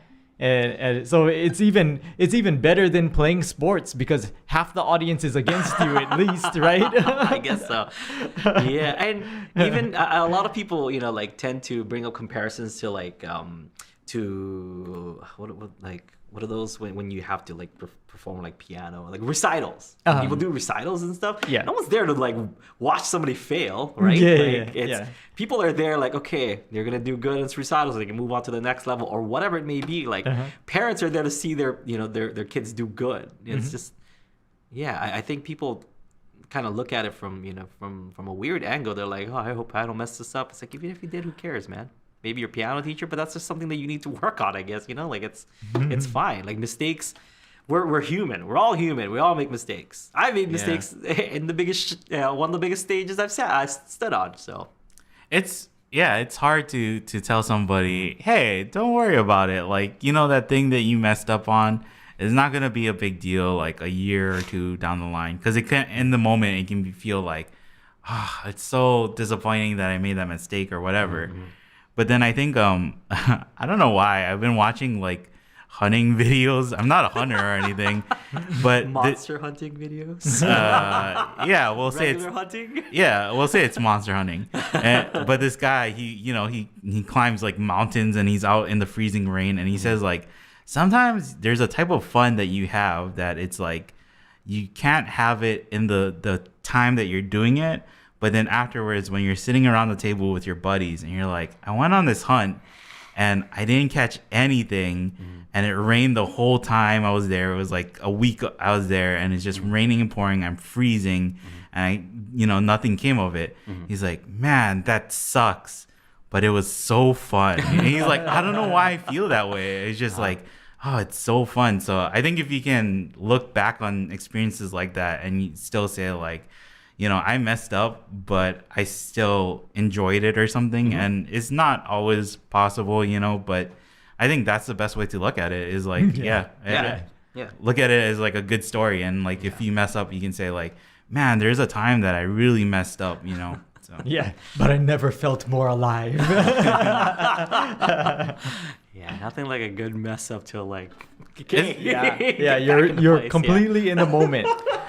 And so it's even better than playing sports, because half the audience is against you at least, right? I guess so. Yeah, and even a lot of people, you know, like tend to bring up comparisons to like to what are those when you have to like perform like piano, like recitals. People do recitals and stuff. Yeah. No one's there to like watch somebody fail, right? People are there like, okay, they're gonna do good in this recital, so they can move on to the next level or whatever it may be. Like parents are there to see their kids do good. It's just, I think people kind of look at it from a weird angle. They're like, oh, I hope I don't mess this up. It's like, even if you did, who cares, man? Maybe your piano teacher, but that's just something that you need to work on, I guess. You know, like it's fine. Like mistakes, we're human. We're all human. We all make mistakes. I made mistakes in the biggest one of the biggest stages I stood on. So it's hard to tell somebody, hey, don't worry about it. Like, you know, that thing that you messed up on is not gonna be a big deal like a year or two down the line, because it can, in the moment, it can feel like, it's so disappointing that I made that mistake or whatever. But then I think I don't know why I've been watching like hunting videos. I'm not a hunter or anything, but monster hunting videos. We'll say it's hunting. Yeah, we'll say it's monster hunting. But this guy, he climbs like mountains, and he's out in the freezing rain, and he says like, sometimes there's a type of fun that you have that it's like you can't have it in the time that you're doing it. But then afterwards, when you're sitting around the table with your buddies and you're like, I went on this hunt and I didn't catch anything, and it rained the whole time I was there. It was like a week I was there, and it's just raining and pouring. I'm freezing, and nothing came of it. He's like, man, that sucks, but it was so fun. And he's like, I don't know why I feel that way. It's just like, oh, it's so fun. So I think if you can look back on experiences like that and you still say like, I messed up, but I still enjoyed it or something. And it's not always possible, but I think that's the best way to look at it, is like, look at it as like a good story. And like, if you mess up, you can say like, man, there's a time that I really messed up, So. Yeah, but I never felt more alive. Nothing like a good mess up till like, you're completely in the moment.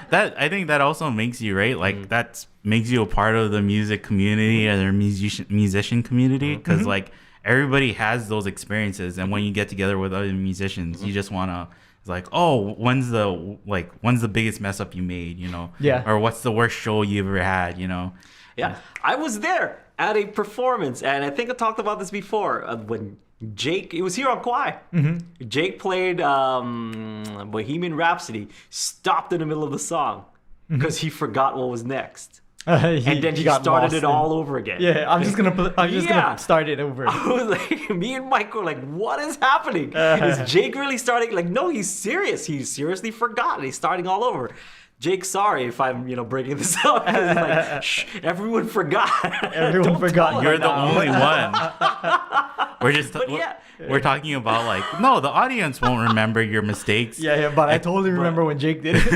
That, I think that also makes you, right? Like that makes you a part of the music community or the musician community, because like everybody has those experiences, and when you get together with other musicians, you just wanna, it's like, oh, when's the biggest mess up you made, or what's the worst show you ever had, Yeah, I was there at a performance, and I think I talked about this before when Jake, it was here on Kauai. Jake played Bohemian Rhapsody, stopped in the middle of the song because he forgot what was next. And then he started it all over again. Yeah, I'm just gonna start it over. I was like, me and Mike were like, what is happening? Is Jake really starting? Like, no, he's serious. He seriously forgot, and he's starting all over. Jake, sorry if I'm, breaking this up. Like, shh, everyone forgot. Everyone forgot. You're the only one. We're talking about like, no, the audience won't remember your mistakes. But I totally remember when Jake did it.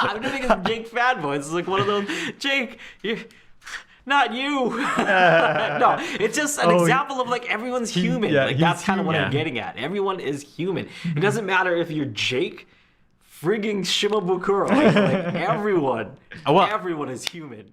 I'm the biggest Jake fanboy. It's like one of those, Jake, not you. No, it's just an example of like everyone's human. Like that's kind of what I'm getting at. Everyone is human. It doesn't matter if you're Jake, frigging Shimabukuro. Like everyone is human.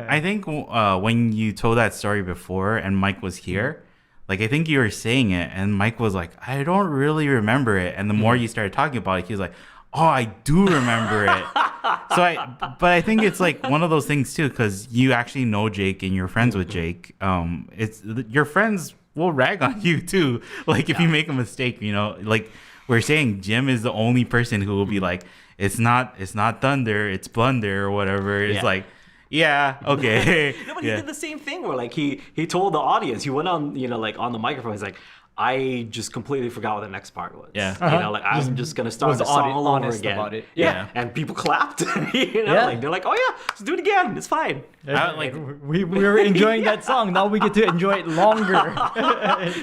I think when you told that story before and Mike was here, like I think you were saying it, and Mike was like, I don't really remember it. And the more you started talking about it, he was like, oh, I do remember it. But I think it's like one of those things too, because you actually know Jake and you're friends with Jake. It's your friends will rag on you too. Like if you make a mistake, you know, like we're saying, Jim is the only person who will be like, it's not thunder, it's blunder or whatever. It's like, yeah, okay. No, but he did the same thing where like he told the audience, he went on, you know, like on the microphone, he's like, I just completely forgot what the next part was. Yeah. You know, like I'm just gonna start the song all over again. About it. Yeah. And people clapped. You know, like they're like, oh yeah, let's do it again. It's fine. Like we were enjoying that song. Now we get to enjoy it longer.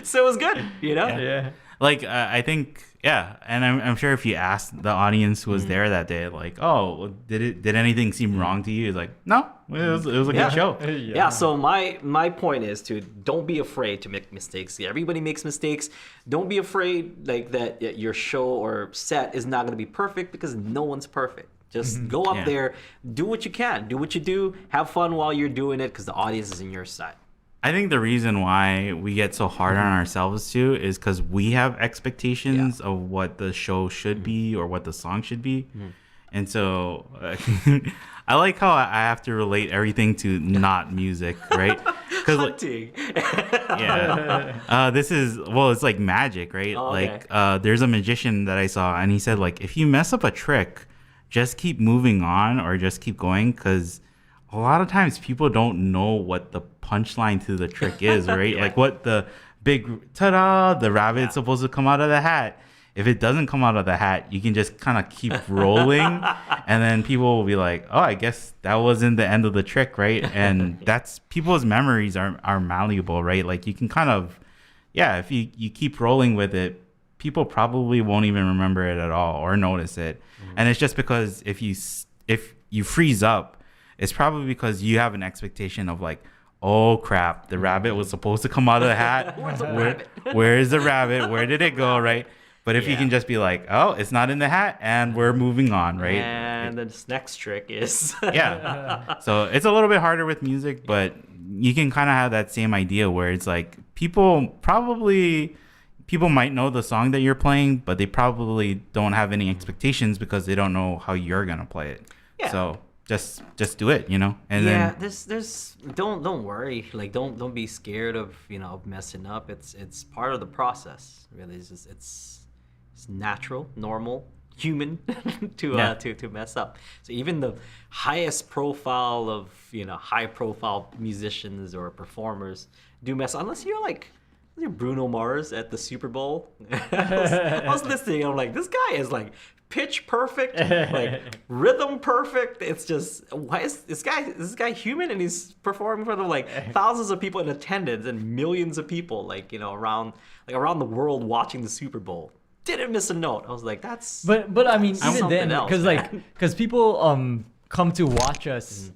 So it was good, you know? Yeah. Like I think, yeah, and I'm sure if you asked the audience who was there that day, like, oh, did anything seem wrong to you? It's like, no, it was a good show. Yeah. So my point is to don't be afraid to make mistakes. Everybody makes mistakes. Don't be afraid like that your show or set is not going to be perfect, because no one's perfect. Just go up there, do what you can, do what you do, have fun while you're doing it, because the audience is in your side. I think the reason why we get so hard on ourselves too is because we have expectations of what the show should be or what the song should be. And so I like how I have to relate everything to not music, right? Hunting. This is, well, it's like magic, right? Oh, okay. Like there's a magician that I saw, and he said, like, if you mess up a trick, just keep moving on or just keep going, because a lot of times people don't know what the punchline to the trick is, right? Like what the big ta-da, the rabbit's supposed to come out of the hat. If it doesn't come out of the hat, you can just kind of keep rolling, and then people will be like, oh, I guess that wasn't the end of the trick, right? And that's, people's memories are malleable, right? Like you can kind of, if you keep rolling with it, people probably won't even remember it at all or notice it. And it's just because if you freeze up, it's probably because you have an expectation of like, oh crap, the rabbit was supposed to come out of the hat. Where is the rabbit? Where did it go, right? But if you can just be like, oh, it's not in the hat, and we're moving on, right? And the next trick is... So it's a little bit harder with music, but you can kind of have that same idea where it's like people might know the song that you're playing, but they probably don't have any expectations because they don't know how you're going to play it. So just do it, you know? And then there's don't worry. Like don't be scared of, you know, messing up. It's part of the process. Really, it's natural, normal, human to mess up. So even the highest profile of, you know, high profile musicians or performers do mess up, unless you're like Bruno Mars at the Super Bowl. I was listening, I'm like, this guy is like pitch perfect, like rhythm perfect. It's just, why is this guy human, and he's performing for like thousands of people in attendance and millions of people, like, you know, around the world watching the Super Bowl. Didn't miss a note. I was like, that's but I mean, even then, else, because people come to watch us.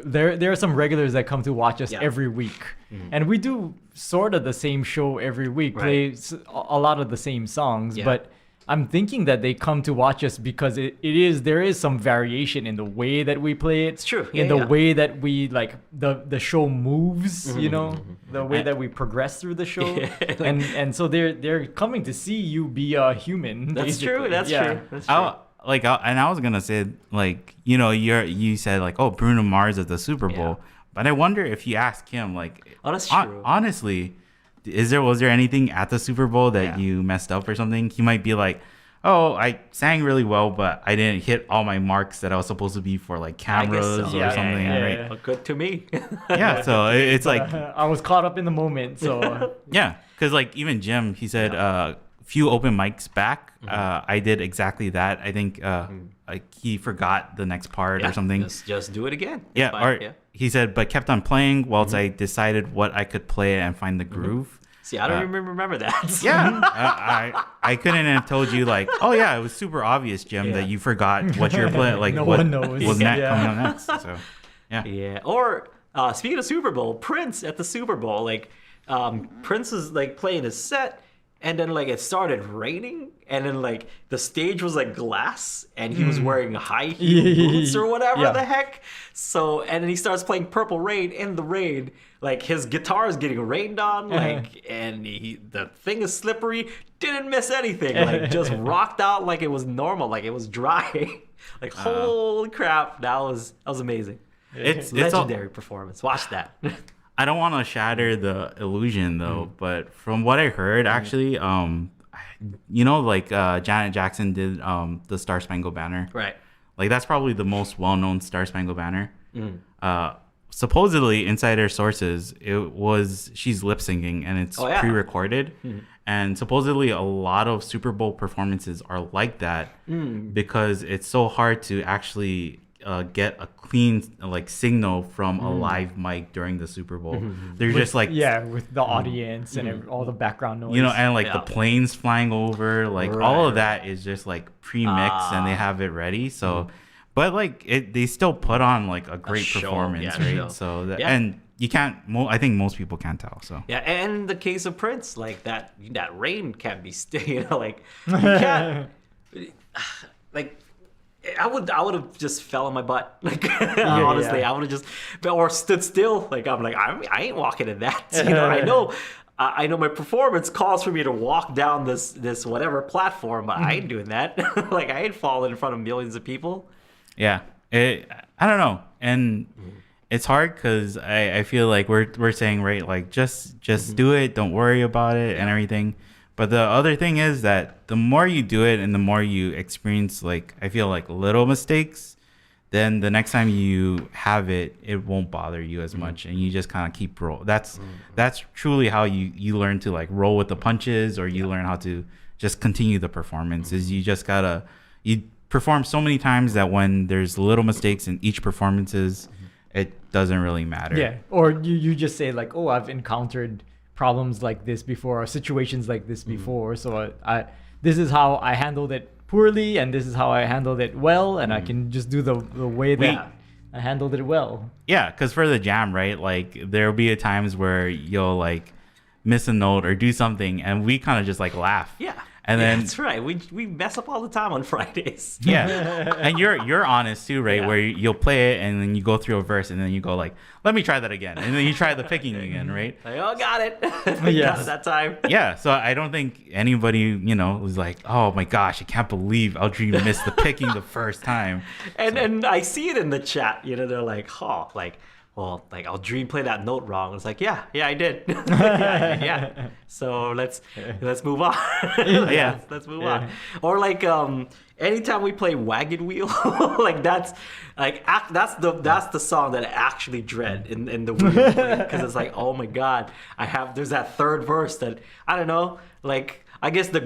There are some regulars that come to watch us every week, and we do sort of the same show every week, play a lot of the same songs, but I'm thinking that they come to watch us because there is some variation in the way that we play it. It's true. In the way that we, like, the show moves, you know, the way that we progress through the show. And so they're coming to see you be a human. That's basically. true. That's true. That's true. And I was gonna say, like, you know, you said like, oh, Bruno Mars at the Super Bowl, but I wonder if you ask him, like, oh, that's true. Honestly, was there anything at the Super Bowl that you messed up or something? He might be like, oh, I sang really well, but I didn't hit all my marks that I was supposed to be for like cameras or something, right? Well, good to me. So it's like I was caught up in the moment, so because like even Jim, he said few open mics back, I did exactly that. I think like he forgot the next part or something. Just do it again. He said, but kept on playing whilst I decided what I could play and find the groove. See, I don't even remember that. I couldn't have told you like, oh yeah, it was super obvious, Jim, that you forgot what you were playing. Like, no what one knows. was coming up next. So, Or speaking of Super Bowl, Prince at the Super Bowl, like Prince is like playing his set, and then like it started raining, and then like the stage was like glass, and he was wearing high heel boots or whatever the heck. So and then he starts playing Purple Rain in the rain. Like his guitar is getting rained on, like, and the thing is slippery. Didn't miss anything. Like just rocked out like it was normal, like it was dry. Like holy crap, that was amazing. It's Legendary performance. Watch that. I don't want to shatter the illusion though, but from what I heard, actually, like Janet Jackson did the Star Spangled Banner. Right. Like that's probably the most well-known Star Spangled Banner. Supposedly, insider sources, she's lip syncing and it's pre-recorded, and supposedly a lot of Super Bowl performances are like that because it's so hard to actually get a clean like signal from a live mic during the Super Bowl. They're just like with the audience and all the background noise, and like the planes flying over, like all of that is just like pre-mixed and they have it ready. So. But like they still put on like a great performance, right? Show. So and you can't. I think most people can't tell. So and in the case of Prince, like that rain can't be still. Like you can't. Like I would have just fell on my butt. Like honestly, I would have just or stood still. Like I'm like I ain't walking in that. I know my performance calls for me to walk down this whatever platform, but I ain't doing that. Like I ain't falling in front of millions of people. Yeah, I don't know, and it's hard because I feel like we're saying right, like just do it, don't worry about it and everything. But the other thing is that the more you do it and the more you experience, like I feel like little mistakes, then the next time you have it, it won't bother you as much, and you just kind of keep roll. That's truly how you learn to like roll with the punches, or you learn how to just continue the performance. Is you just gotta perform so many times that when there's little mistakes in each performances, it doesn't really matter. Yeah, or you just say like, oh, I've encountered problems like this before, or situations like this before, so this is how I handled it poorly, and this is how I handled it well, and I can just do the way that I handled it well. Yeah, because for the jam, right, like there'll be times where you'll like miss a note or do something, and we kind of just like laugh. Yeah. And then that's right. We mess up all the time on Fridays. Yeah, and you're honest too, right? Yeah. Where you'll play it and then you go through a verse and then you go like, let me try that again, and then you try the picking again, right? Like, oh, got it. Got it that time. Yeah. So I don't think anybody was like, oh my gosh, I can't believe Aldrine missed the picking the first time. And I see it in the chat. They're like, oh, like. Well, like Aldrine played that note wrong. It's like, yeah, I did. yeah. So let's move on. Let's move on. Or like anytime we play Wagon Wheel, like that's the song that I actually dread in the wheel, because it's like, oh my god, there's that third verse that I don't know, like. I guess the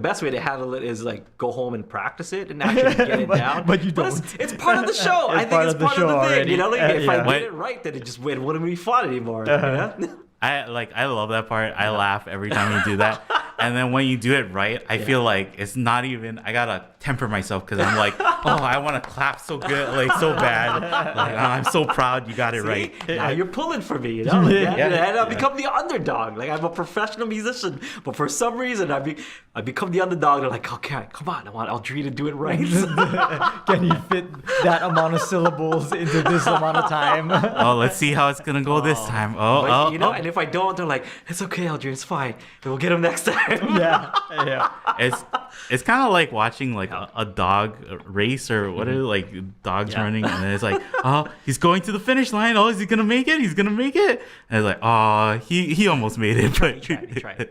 best way to handle it is like go home and practice it and actually get it down. But you don't. It's part of the show. I think it's part of the thing. Like, if I get it right, then it wouldn't be fun anymore. I love that part. I laugh every time you do that. And then when you do it right, I feel like it's not even, I gotta temper myself because I'm like, oh, I want to clap so good, like so bad. Like, I'm so proud you got it right. Now you're pulling for me, And I become the underdog. Like I'm a professional musician, but for some reason I become the underdog. They're like, okay, come on, I want Aldrine to do it right. Can you fit that amount of syllables into this amount of time? Oh, let's see how it's gonna go this time. And if I don't, they're like, it's okay, Aldrine, it's fine. We'll get him next time. Yeah. It's kind of like watching like a dog race, or what is it, like dogs running, and then it's like, oh, he's going to the finish line. Oh, is he gonna make it? He's gonna make it. And it's like, oh, he almost made it, but try.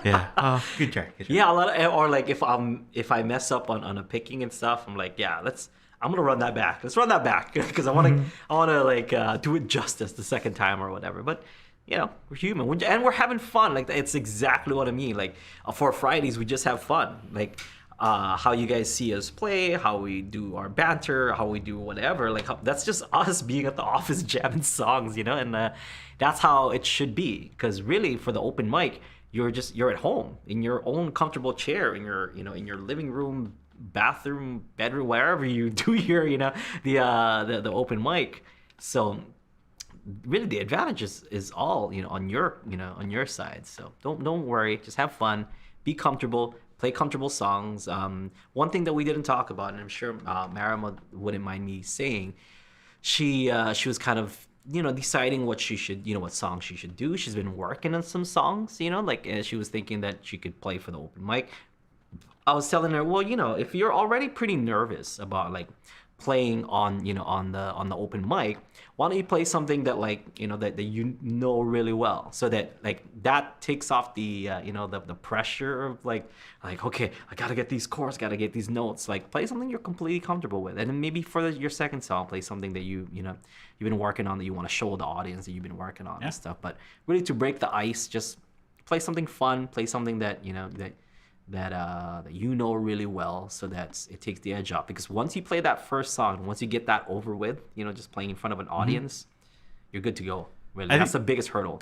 Yeah. Oh, good try. Yeah, or like if I mess up on a picking and stuff, I'm like, I'm gonna run that back. Let's run that back because I want to like do it justice the second time or whatever. But we're human and we're having fun. Like it's exactly what I mean. Like for Fridays, we just have fun. Like how you guys see us play, how we do our banter, how we do whatever. Like that's just us being at the office jamming songs, and that's how it should be. Because really, for the open mic, you're at home in your own comfortable chair in your in your living room, bathroom, bedroom, wherever you do your the open mic. So really the advantage is all on your side. So don't worry, just have fun, be comfortable, play comfortable songs. One thing that we didn't talk about, and I'm sure Marima wouldn't mind me saying, she was kind of deciding what she should what songs she should do. She's been working on some songs, and she was thinking that she could play for the open mic. I was telling her, well, if you're already pretty nervous about like playing on on the open mic, why don't you play something that that you know really well, so that like that takes off the the pressure of like okay, I gotta get these chords, gotta get these notes. Like play something you're completely comfortable with, and then maybe for your second song, play something that you've been working on, that you want to show the audience that you've been working on and stuff. But really, to break the ice, just play something fun, play something that that you know really well, so that it takes the edge off. Because once you play that first song, once you get that over with, just playing in front of an audience, you're good to go. Really, that's the biggest hurdle.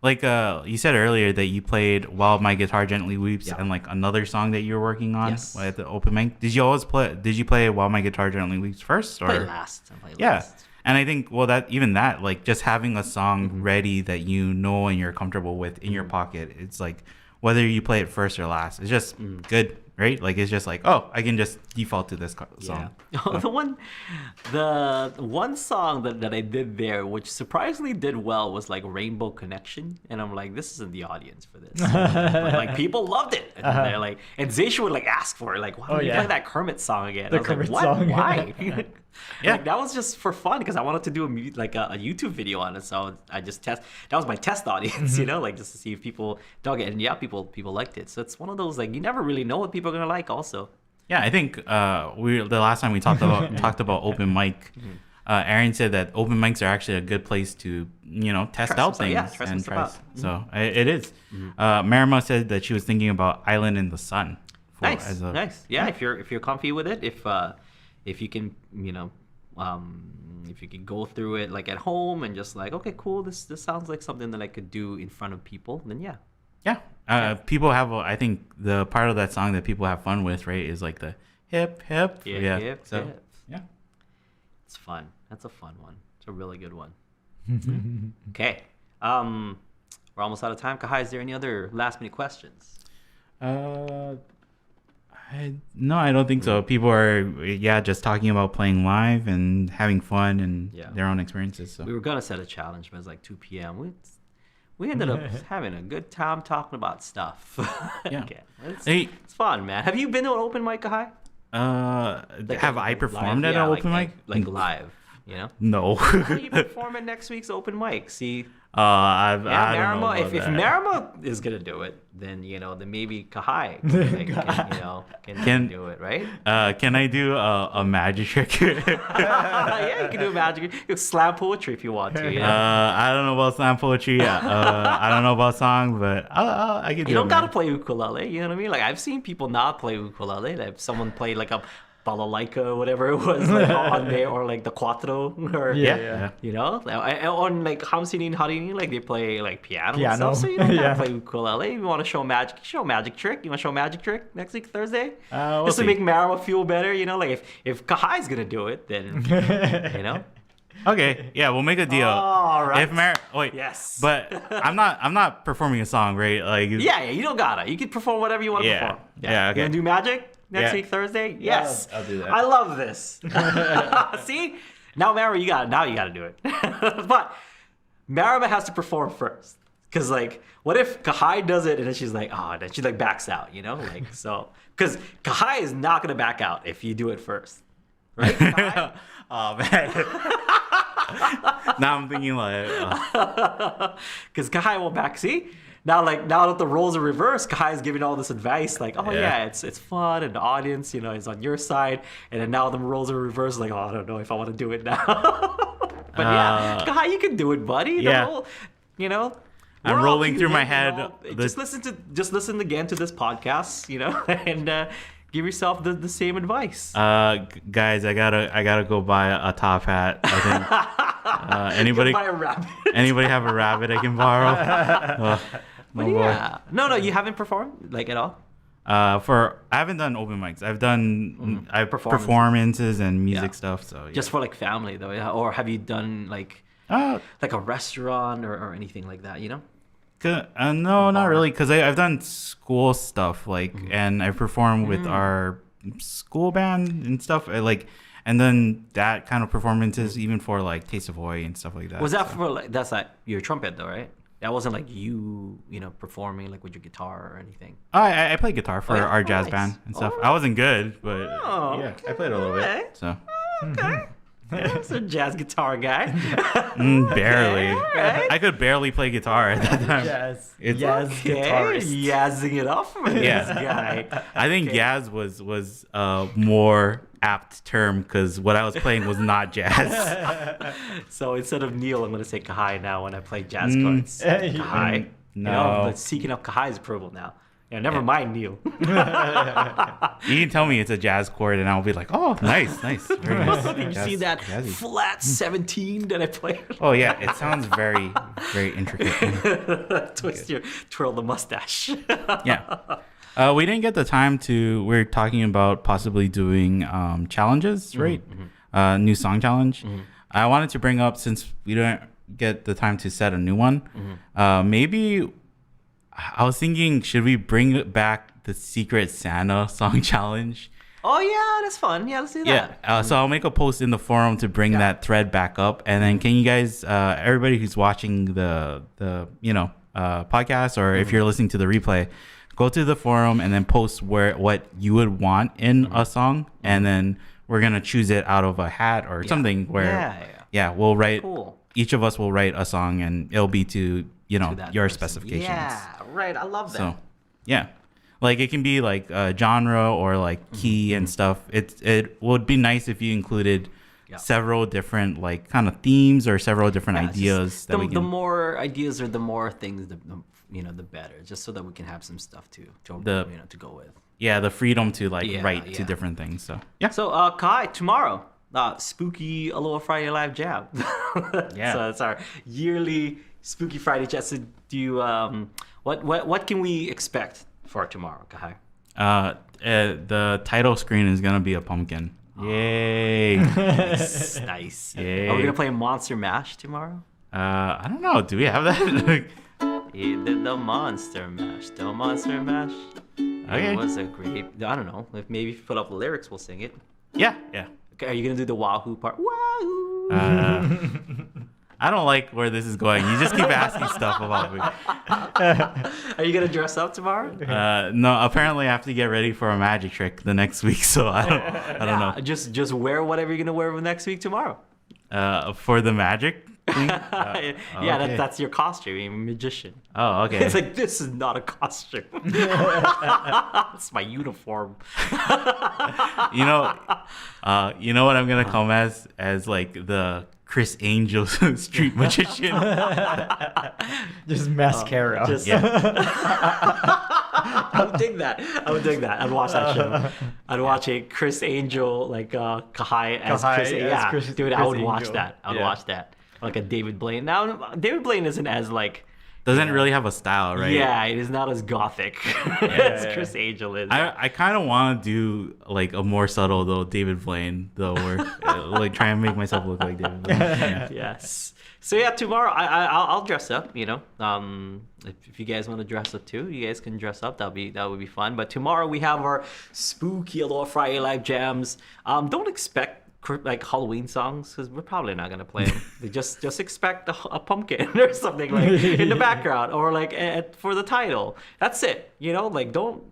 Like you said earlier that you played "While My Guitar Gently Weeps" and like another song that you were working on at the open mic. Did you play "While My Guitar Gently Weeps" first, or play last? I play last. And I think that like just having a song ready that and you're comfortable with in your pocket, it's like, whether you play it first or last, it's just good, right? Like it's just like, oh, I can just default to this song. Yeah. The one song that I did there, which surprisingly did well, was like "Rainbow Connection," and I'm like, this isn't the audience for this. But like people loved it, and they're like, and Zaysha would like ask for it, like, why don't you play that Kermit song again? I was Kermit like, what? song. Why? Like that was just for fun, because I wanted to do a YouTube video on it. So I just that was my test audience, like just to see if people dug it. And yeah, people liked it. So it's one of those, like, you never really know what people are gonna like also. Yeah, I think the last time we talked about open mic, Aaron said that open mics are actually a good place to test out things and try. So it is. Marima said that she was thinking about "Island in the Sun." Nice. Yeah, if you're comfy with it, if you can, if you can go through it like at home and just like, okay, cool, this sounds like something that I could do in front of people, then yeah. People have, I think the part of that song that people have fun with, right, is like the hip hip. Hip. Yeah, it's fun. That's a fun one. It's a really good one. Okay, we're almost out of time. Kahai, is there any other last minute questions? No, I don't think so. People are just talking about playing live and having fun and their own experiences. So we were gonna set a challenge, but it's like 2 p.m. We ended up having a good time talking about stuff. Okay. It's fun, man. Have you been to an open mic, Kahai? Have I performed at an open mic? Like live, No. Why don't you perform at next week's open mic? See, I don't know if Marima is gonna do it, then then maybe Kahai can do it, right? Can I do a magic trick? Yeah, you can do a magic. You can slam poetry if you want to. I don't know about slam poetry. I don't know about song, but I can do it. You don't gotta play ukulele. You know what I mean? Like I've seen people not play ukulele. Like someone play like a balalaika or whatever it was, like on there, or like the cuatro, or or like hamsinin harini, like they play like piano and stuff. So you don't gotta play ukulele. If you want to show magic trick. You want to show magic trick next week Thursday, just to make Marima feel better. Like if Kahai's gonna do it, then Okay, yeah, we'll make a deal. All right. Yes. But I'm not performing a song, right? Like you don't gotta. You can perform whatever you want to perform. Yeah. Okay. You wanna do magic next week Thursday? Yes. I'll do that. I love this. See? Now Marima, you gotta do it. But Marima has to perform first. Cause like, what if Kahai does it and then she's like, then she like backs out, Like so, cause Kahai is not gonna back out if you do it first. Right? Kahai? Oh man. Now I'm thinking like because Kahai won't back. See? Now that the roles are reversed, Kahai is giving all this advice, like, it's fun, and the audience, is on your side, and then now the roles are reversed, like, I don't know if I want to do it now. But Kahai, you can do it, buddy. I'm rolling through my head. Just listen again to this podcast, and give yourself the same advice. Guys, I gotta go buy a top hat. I think. Anybody buy a rabbit? Anybody have a rabbit I can borrow? No, you haven't performed like at all. I haven't done open mics. I've done performances and music stuff. So just for like family though, or have you done like like a restaurant or anything like that, you know? No, not really, because I've done school stuff, like, and I perform with our school band and stuff, and then that kind of performances even for like Taste of Hawaii and stuff like that. Was that for like that's like your trumpet though, right? That wasn't like you know, performing like with your guitar or anything. I play guitar for our jazz nice. band and stuff. Oh. I wasn't good, but Okay. I played a little Okay. bit. So Okay. That's a jazz guitar guy. barely. Alright. I could barely play guitar at that time. Yes. It's- Yes, Okay, guitarist. yazzing it up for this Yeah. guy. I think jazz was a more apt term because what I was playing was not jazz. So instead of Neil, I'm going to say Kahai now when I play jazz chords. Hey. Kahai. You know, No. but seeking up Kahai's approval now. Yeah, never mind Neil. You can tell me it's a jazz chord, and I'll be like, "Oh, nice, very nice." Did you see that Jazzy. flat 17 that I played? Oh yeah, it sounds very intricate. Twirl the mustache. Yeah. We didn't get the time to. We're talking about possibly doing challenges, right? New song challenge. I wanted to bring up, since we don't get the time to set a new one. Maybe I was thinking, should we bring back the Secret Santa song challenge? Oh yeah, that's fun. Yeah, let's do that. Yeah. So I'll make a post in the forum to bring that thread back up, and then can you guys, everybody who's watching the podcast, or if you're listening to the replay, go to the forum and then post what you would want in a song, and then we're gonna choose it out of a hat or something where we'll write. Cool. Each of us will write a song, and it'll be to that your person. specifications. Yeah, right. I love that. So, yeah, like it can be like genre or like key and stuff. It would be nice if you included several different like kind of themes or several different ideas. The more ideas or the more things, the better. Just so that we can have some stuff to go with. Yeah, the freedom to write to different things. So yeah. So Kai, tomorrow, Spooky Aloha Friday Live Jam. Yeah. So it's our yearly Spooky Friday Jam. So do you what can we expect for tomorrow, Kahai? The title screen is gonna be a pumpkin. Yay! Nice. Yay. Are we gonna play Monster Mash tomorrow? I don't know. Do we have that? Yeah, the Monster Mash. The Monster Mash. Okay. It was a great. I don't know. Maybe if you put up the lyrics, we'll sing it. Yeah. Okay, are you gonna do the Wahoo part? Wahoo! I don't like where this is going. You just keep asking stuff about me. Are you gonna dress up tomorrow? No, apparently I have to get ready for a magic trick the next week, so I don't know. Just wear whatever you're gonna wear for next week tomorrow. For the magic thing? Yeah, okay. that's your costume. You're a magician. Oh, okay. It's like, this is not a costume. It's my uniform. You know what I'm gonna come as like the Chris Angel street magician. Just mascara. I would dig that. I'd watch that show. I'd watch a Chris Angel, like Kahai as Chris. Yeah, dude, I would watch that. I would watch that. Like a David Blaine. Now, David Blaine isn't as like. Doesn't really have a style, right? Yeah, it is not as gothic as Chris Angel is. I kind of want to do like a more subtle though David Blaine though, where like try and make myself look like David Blaine. Yeah. Yes. So yeah, tomorrow I'll dress up. You know, if you guys want to dress up too, you guys can dress up. That would be fun. But tomorrow we have our Spooky Aloha Friday Live Jams. Don't expect like Halloween songs because we're probably not gonna play them. just expect a pumpkin or something like in the background or like for the title. That's it. You know, like don't.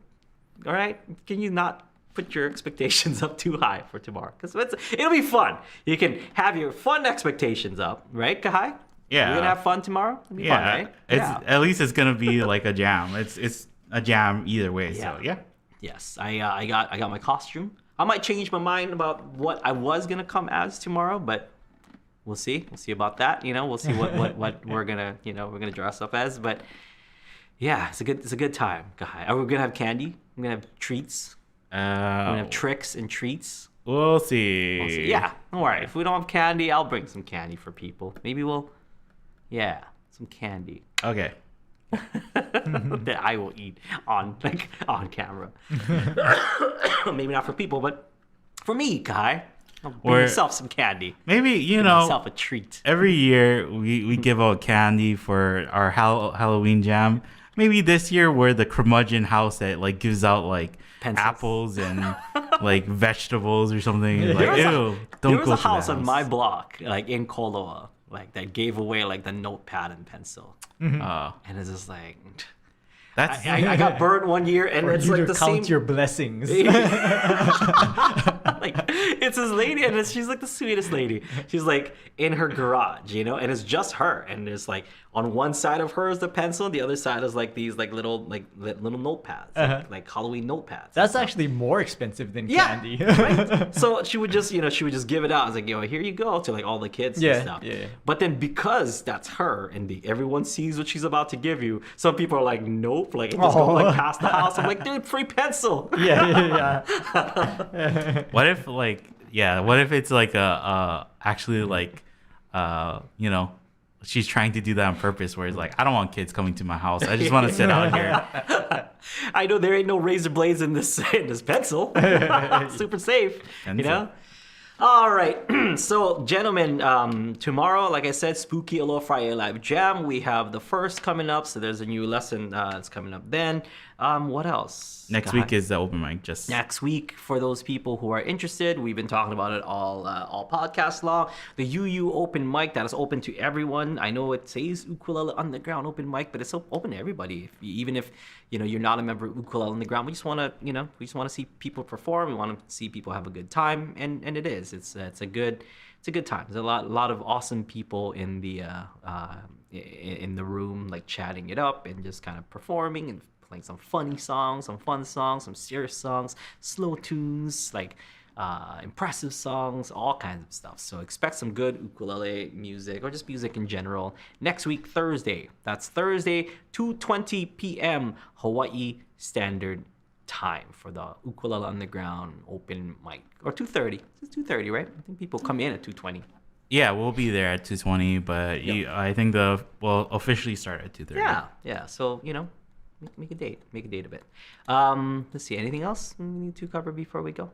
All right, can you not put your expectations up too high for tomorrow? Because it'll be fun. You can have your fun expectations up, right, Kahai? Yeah. You're gonna have fun tomorrow. It'll be fun, right? At least it's gonna be like a jam. It's a jam either way. So yeah. Yes, I got my costume. I might change my mind about what I was gonna come as tomorrow, but we'll see. We'll see about that. You know, we'll see what we're gonna dress up as. But yeah, it's a good time, Kahai. Are we gonna have candy? We're gonna have treats. We're gonna have tricks and treats. We'll see. Yeah, don't worry. If we don't have candy, I'll bring some candy for people. Maybe some candy. Okay. That I will eat on camera. Maybe not for people, but for me, Kai. Bring yourself some candy. Maybe, Give yourself a treat. every year we give out candy for our Halloween jam. Maybe this year we're the curmudgeon house that like gives out like Pencils. apples and like vegetables or something. Like, There don't was go a to the house on my block, like in Koloa, like that gave away like the notepad and pencil, Uh, and it's just like. that's I got burnt one year, and it's you like to the count same. your blessings. Like it's this lady, and she's like the sweetest lady. She's like in her garage, and it's just her. And there's like on one side of her is the pencil, the other side is like these like little notepads, like Halloween notepads. That's actually more expensive than Yeah, candy. right? So she would just give it out. I was like, here you go, to like all the kids Yeah, and stuff. yeah. But then because that's her and everyone sees what she's about to give you, some people are like, nope, like just go like past the house. I'm like, dude, free pencil. yeah. what if it's like actually like she's trying to do that on purpose, where it's like, I don't want kids coming to my house, I just want to sit out here. I know there ain't no razor blades in this pencil. Super safe, Pencil. All right, so gentlemen, tomorrow, like I said, Spooky Aloha Friday Live Jam. We have the first coming up, so there's a new lesson that's coming up then. What else? Next week is the open mic. Just Next week, for those people who are interested, we've been talking about it all podcast long. The UU open mic that is open to everyone. I know it says Ukulele Underground open mic, but it's open to everybody. Even if you're not a member of Ukulele Underground, we just want to see people perform. We want to see people have a good time, and it is. It's a good time. There's a lot of awesome people in the room, like chatting it up and just kind of performing and playing some funny songs, some fun songs, some serious songs, slow tunes, like impressive songs, all kinds of stuff. So expect some good ukulele music, or just music in general, next week, Thursday. That's Thursday, 2:20 p.m. Hawaii Standard Time for the Ukulele Underground open mic. Or 2:30. It's 2:30, right? I think people come in at 2:20. yeah, we'll be there at 2:20, but I think we'll officially start at 2:30. Yeah. So, make a date of it. Let's see, anything else we need to cover before we go?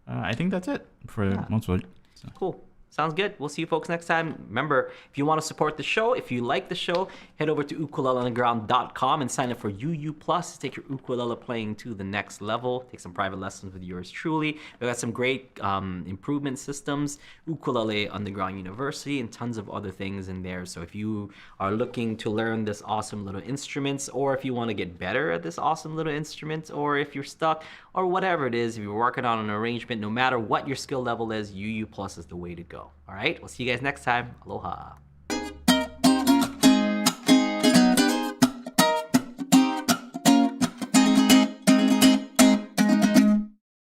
I think that's it for most of it. So. Cool. Sounds good. We'll see you folks next time. Remember, if you want to support the show, if you like the show, head over to ukuleleunderground.com and sign up for UU Plus to take your ukulele playing to the next level. Take some private lessons with yours truly. We've got some great improvement systems, Ukulele Underground University, and tons of other things in there. So if you are looking to learn this awesome little instruments, or if you want to get better at this awesome little instrument, or if you're stuck, or whatever it is, if you're working on an arrangement, no matter what your skill level is, UU Plus is the way to go. All right, we'll see you guys next time. Aloha.